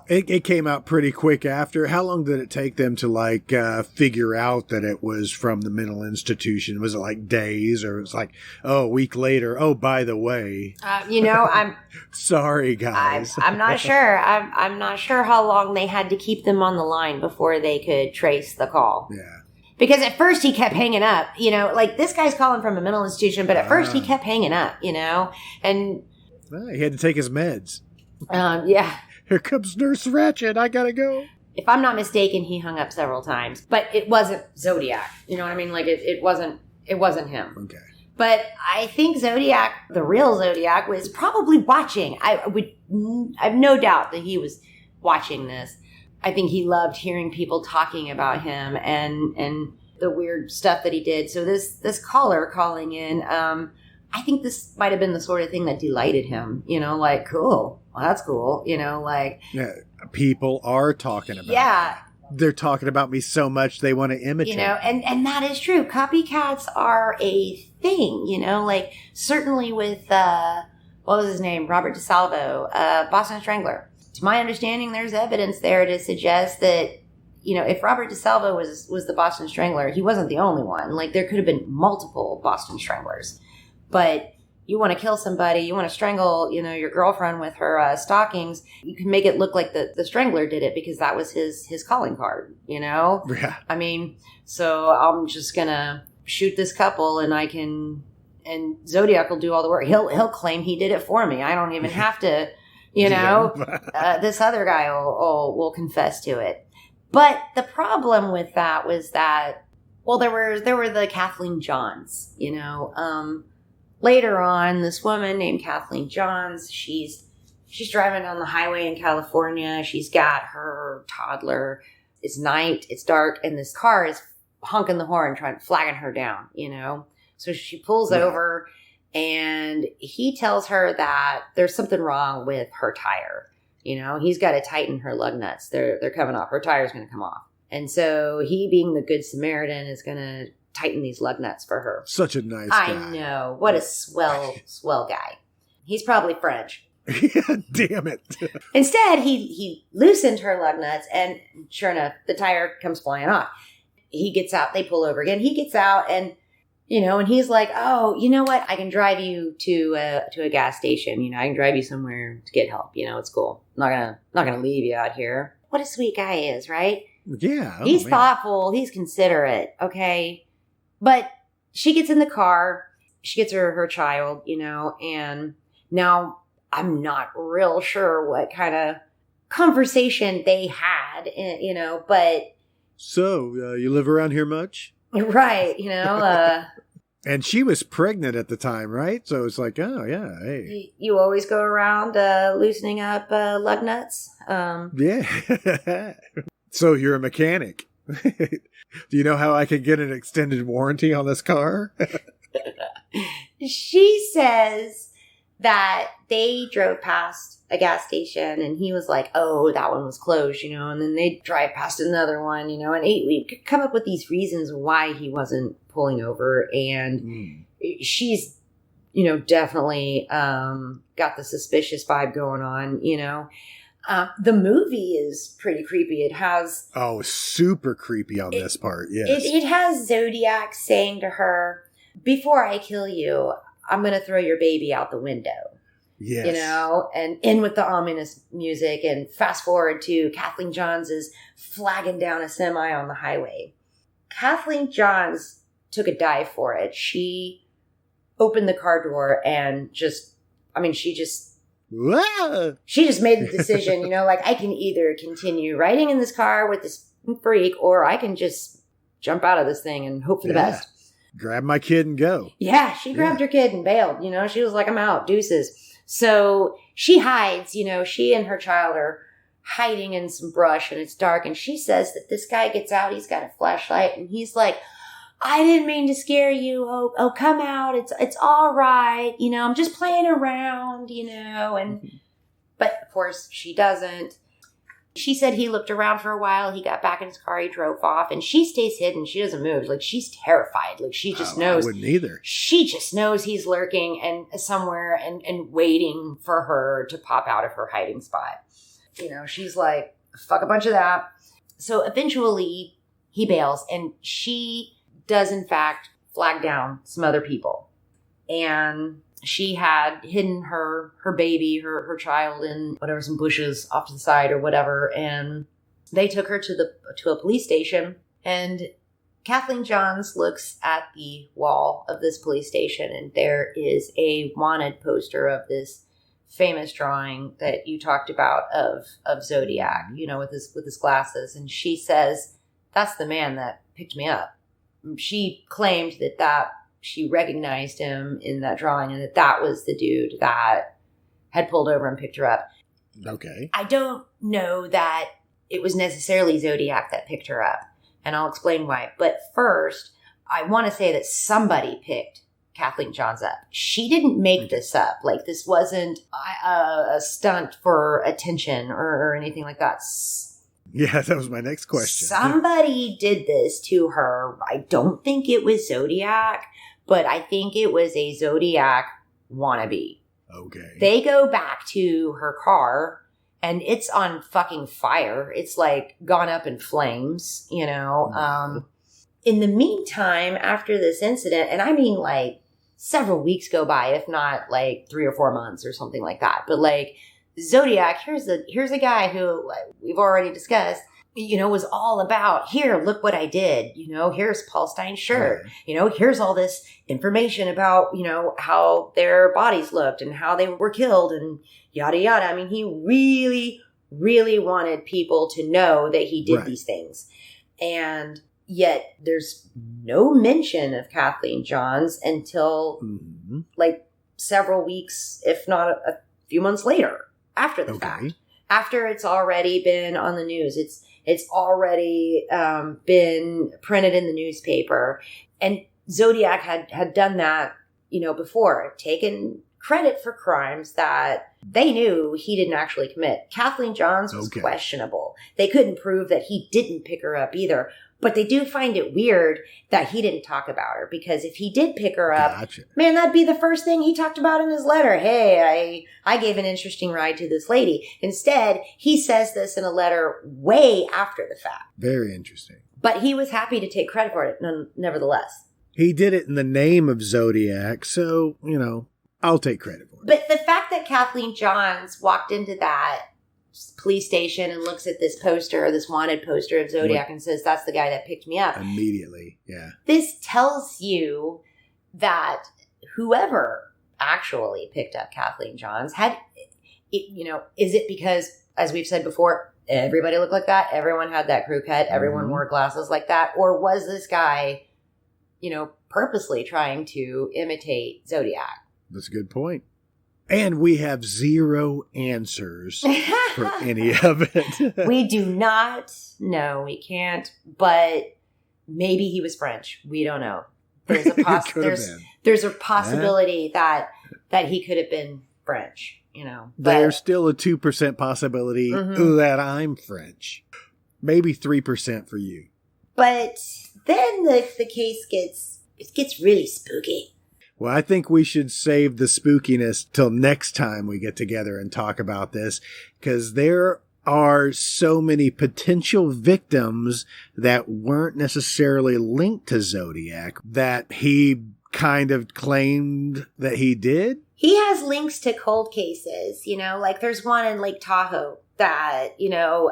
It came out pretty quick after. How long did it take them to figure out that it was from the mental institution? Was it like days, or it was like, a week later? Oh, by the way, I'm sorry, guys. I'm not sure. I'm not sure how long they had to keep them on the line before they could trace the call. Yeah. Because at first he kept hanging up, this guy's calling from a mental institution, but at first he kept hanging up, and he had to take his meds. Yeah. Here comes Nurse Ratched. I gotta go. If I'm not mistaken, he hung up several times, but it wasn't Zodiac. You know what I mean? Like it wasn't him. Okay. But I think Zodiac, the real Zodiac, was probably watching. I've no doubt that he was watching this. I think he loved hearing people talking about him and the weird stuff that he did. So this caller calling in, I think this might have been the sort of thing that delighted him. Like, cool. Well, that's cool. Yeah, people are talking about yeah. it. They're talking about me so much they want to imitate. And that is true. Copycats are a thing, like certainly with, what was his name? Robert DeSalvo, Boston Strangler. To my understanding, there's evidence there to suggest that, if Robert DeSalvo was the Boston Strangler, he wasn't the only one. Like there could have been multiple Boston Stranglers. But you want to kill somebody, you want to strangle, your girlfriend with her stockings, you can make it look like the Strangler did it because that was his calling card, Yeah. I mean, so I'm just going to shoot this couple and Zodiac will do all the work. He'll claim he did it for me. I don't even have to, this other guy will confess to it. But the problem with that was that, well, there were the Kathleen Johns, later on, this woman named Kathleen Johns, she's driving down the highway in California. She's got her toddler. It's night, it's dark, and this car is honking the horn, flagging her down, So she pulls over, and he tells her that there's something wrong with her tire. He's got to tighten her lug nuts. They're coming off. Her tire's going to come off. And so he, being the good Samaritan, is going to tighten these lug nuts for her. Such a nice guy. I know. What a swell guy. He's probably French. Damn it. Instead, he loosened her lug nuts, and sure enough, the tire comes flying off. He gets out. They pull over again. He gets out, and and he's like, "Oh, you know what? I can drive you to a gas station. I can drive you somewhere to get help. It's cool. I'm not gonna leave you out here." What a sweet guy he is, right? Yeah. He's thoughtful. He's considerate. Okay. But she gets in the car, she gets her child, and now I'm not real sure what kind of conversation they had, but. So, you live around here much? Right, And she was pregnant at the time, right? So it's like, oh, yeah, hey. You always go around loosening up lug nuts? Yeah. So you're a mechanic. Do you know how I can get an extended warranty on this car? She says that they drove past a gas station and he was like, oh, that one was closed, and then they drive past another one, and we could come up with these reasons why he wasn't pulling over. And she's, definitely got the suspicious vibe going on, The movie is pretty creepy. It has... Oh, super creepy on this part, yes. It has Zodiac saying to her, before I kill you, I'm going to throw your baby out the window. Yes. And in with the ominous music, and fast forward to Kathleen Johns is flagging down a semi on the highway. Kathleen Johns took a dive for it. She opened the car door and she just made the decision, like I can either continue riding in this car with this freak, or I can just jump out of this thing and hope for the best. Grab my kid and go. Yeah, she grabbed her kid and bailed. She was like, I'm out, deuces. So she hides, she and her child are hiding in some brush and it's dark. And she says that this guy gets out, he's got a flashlight, and he's like, I didn't mean to scare you. Oh, come out. It's all right. I'm just playing around, but of course she doesn't. She said he looked around for a while. He got back in his car. He drove off, and she stays hidden. She doesn't move. Like, she's terrified. Like, she just knows. I wouldn't either. She just knows he's lurking and somewhere and waiting for her to pop out of her hiding spot. She's like, fuck a bunch of that. So eventually he bails, and she does in fact flag down some other people. And she had hidden her baby, her child in whatever, some bushes off to the side or whatever. And they took her to a police station. And Kathleen Johns looks at the wall of this police station, and there is a wanted poster of this famous drawing that you talked about of Zodiac, with his glasses. And she says, that's the man that picked me up. She claimed that she recognized him in that drawing and that was the dude that had pulled over and picked her up. Okay. I don't know that it was necessarily Zodiac that picked her up, and I'll explain why. But first, I want to say that somebody picked Kathleen Johns up. She didn't make this up. Like, this wasn't a stunt for attention or anything like that. Yeah, that was my next question. Somebody did this to her. I don't think it was Zodiac, but I think it was a Zodiac wannabe. Okay. They go back to her car and it's on fucking fire. It's like gone up in flames, you know. In the meantime, after this incident, and I mean like several weeks go by, if not like 3 or 4 months or something like that. But like Zodiac, here's a guy who, like we've already discussed, you know, was all about, here, look what I did. You know, here's Paul Stein's shirt. Right. You know, here's all this information about, you know, how their bodies looked and how they were killed and yada, yada. I mean, he really, really wanted people to know that he did these things. And yet there's no mention of Kathleen Johns until like several weeks, if not a few months later, after the fact. After it's already been on the news. It's already been printed in the newspaper. And Zodiac had done that, you know, before, taken credit for crimes that they knew he didn't actually commit. Kathleen Johns was questionable. They couldn't prove that he didn't pick her up either. But they do find it weird that he didn't talk about her, because if he did pick her up, man, that'd be the first thing he talked about in his letter. Hey, I gave an interesting ride to this lady. Instead, he says this in a letter way after the fact. Very interesting. But he was happy to take credit for it, nevertheless. He did it in the name of Zodiac, so, you know, I'll take credit for it. But the fact that Kathleen Johns walked into that police station and looks at this poster, this wanted poster of Zodiac, and says, that's the guy that picked me up. Immediately, yeah. This tells you that whoever actually picked up Kathleen Johns had, you know, is it because, as we've said before, everybody looked like that? Everyone had that crew cut. Everyone wore glasses like that. Or was this guy, you know, purposely trying to imitate Zodiac? That's a good point. And we have zero answers for any of it. We do not know. We can't. But maybe he was French. We don't know. There's a possibility that he could have been French, you know. But there's still a 2% possibility that I'm French. Maybe 3% for you. But then the case gets really spooky. Well, I think we should save the spookiness till next time we get together and talk about this, because there are so many potential victims that weren't necessarily linked to Zodiac that he kind of claimed that he did. He has links to cold cases, you know, like there's one in Lake Tahoe that, you know,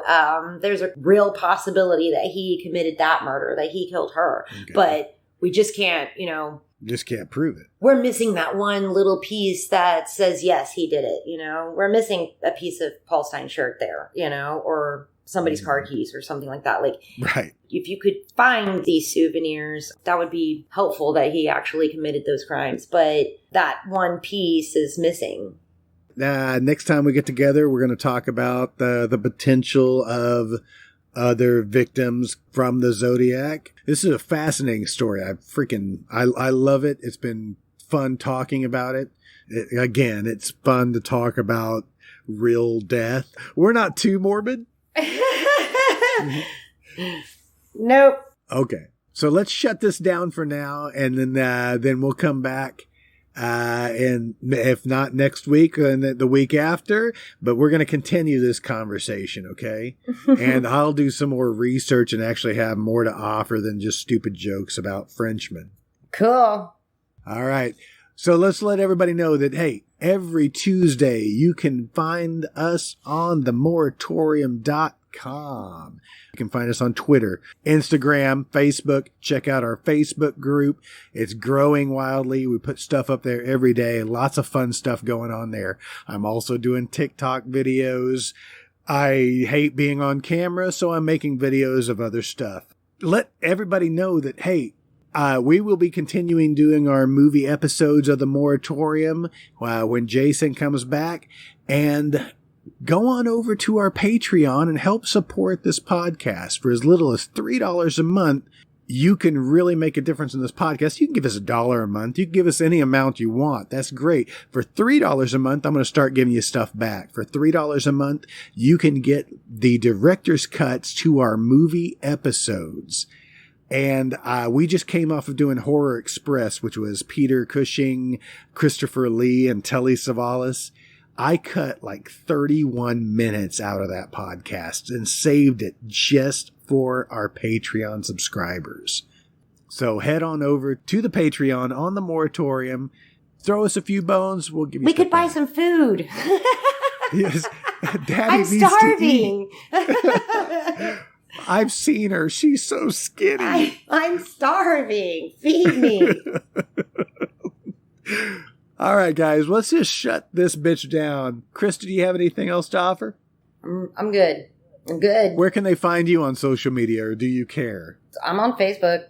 there's a real possibility that he committed that murder, that he killed her. Okay. But we just can't, you know. Just can't prove it. We're missing that one little piece that says, yes, he did it, you know. We're missing a piece of Paul Stein's shirt there, you know, or somebody's car keys or something like that. Like, right. If you could find these souvenirs, that would be helpful that he actually committed those crimes. But that one piece is missing. Next time we get together, we're going to talk about the potential of other victims from the Zodiac. This is a fascinating story. I love it. It's been fun talking about it. Again, it's fun to talk about real death. We're not too morbid. Nope. Okay. So let's shut this down for now, and then we'll come back. And if not next week, then the week after, but we're going to continue this conversation, okay? And I'll do some more research and actually have more to offer than just stupid jokes about Frenchmen. Cool. All right. So let's let everybody know that, hey, every Tuesday you can find us on themoratorium.com. You can find us on Twitter, Instagram, Facebook. Check out our Facebook group. It's growing wildly. We put stuff up there every day. Lots of fun stuff going on there. I'm also doing TikTok videos. I hate being on camera, so I'm making videos of other stuff. Let everybody know that, hey, We will be continuing doing our movie episodes of the Moratorium when Jason comes back. And go on over to our Patreon and help support this podcast. For as little as $3 a month, you can really make a difference in this podcast. You can give us $1 a month. You can give us any amount you want. That's great. For $3 a month, I'm going to start giving you stuff back. For $3 a month, you can get the director's cuts to our movie episodes. And we just came off of doing Horror Express, which was Peter Cushing, Christopher Lee, and Telly Savalas. I cut like 31 minutes out of that podcast and saved it just for our Patreon subscribers. So head on over to the Patreon on the Moratorium. Throw us a few bones. We'll give you. We could buy some food. Yes, Daddy I'm needs starving. To eat. I've seen her. She's so skinny. I'm starving. Feed me. All right, guys, let's just shut this bitch down. Krista, do you have anything else to offer? I'm good. I'm good. Where can they find you on social media, or do you care? I'm on Facebook.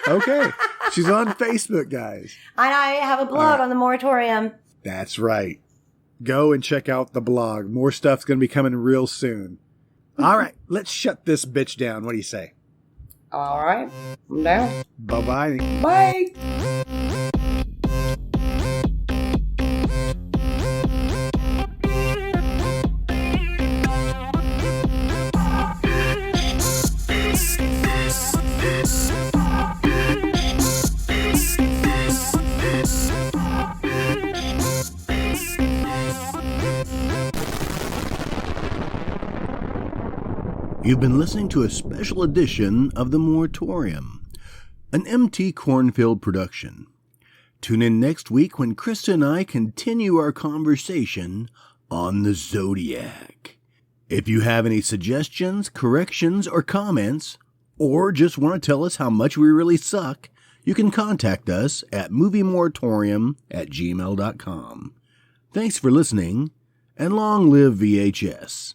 Okay. She's on Facebook, guys. And I have a blog on the Moratorium. That's right. Go and check out the blog. More stuff's going to be coming real soon. All right, let's shut this bitch down. What do you say? All right. I'm down. Bye-bye. Bye. You've been listening to a special edition of The Moratorium, an MT Cornfield production. Tune in next week when Krista and I continue our conversation on the Zodiac. If you have any suggestions, corrections, or comments, or just want to tell us how much we really suck, you can contact us at moviemoratorium@gmail.com. Thanks for listening, and long live VHS.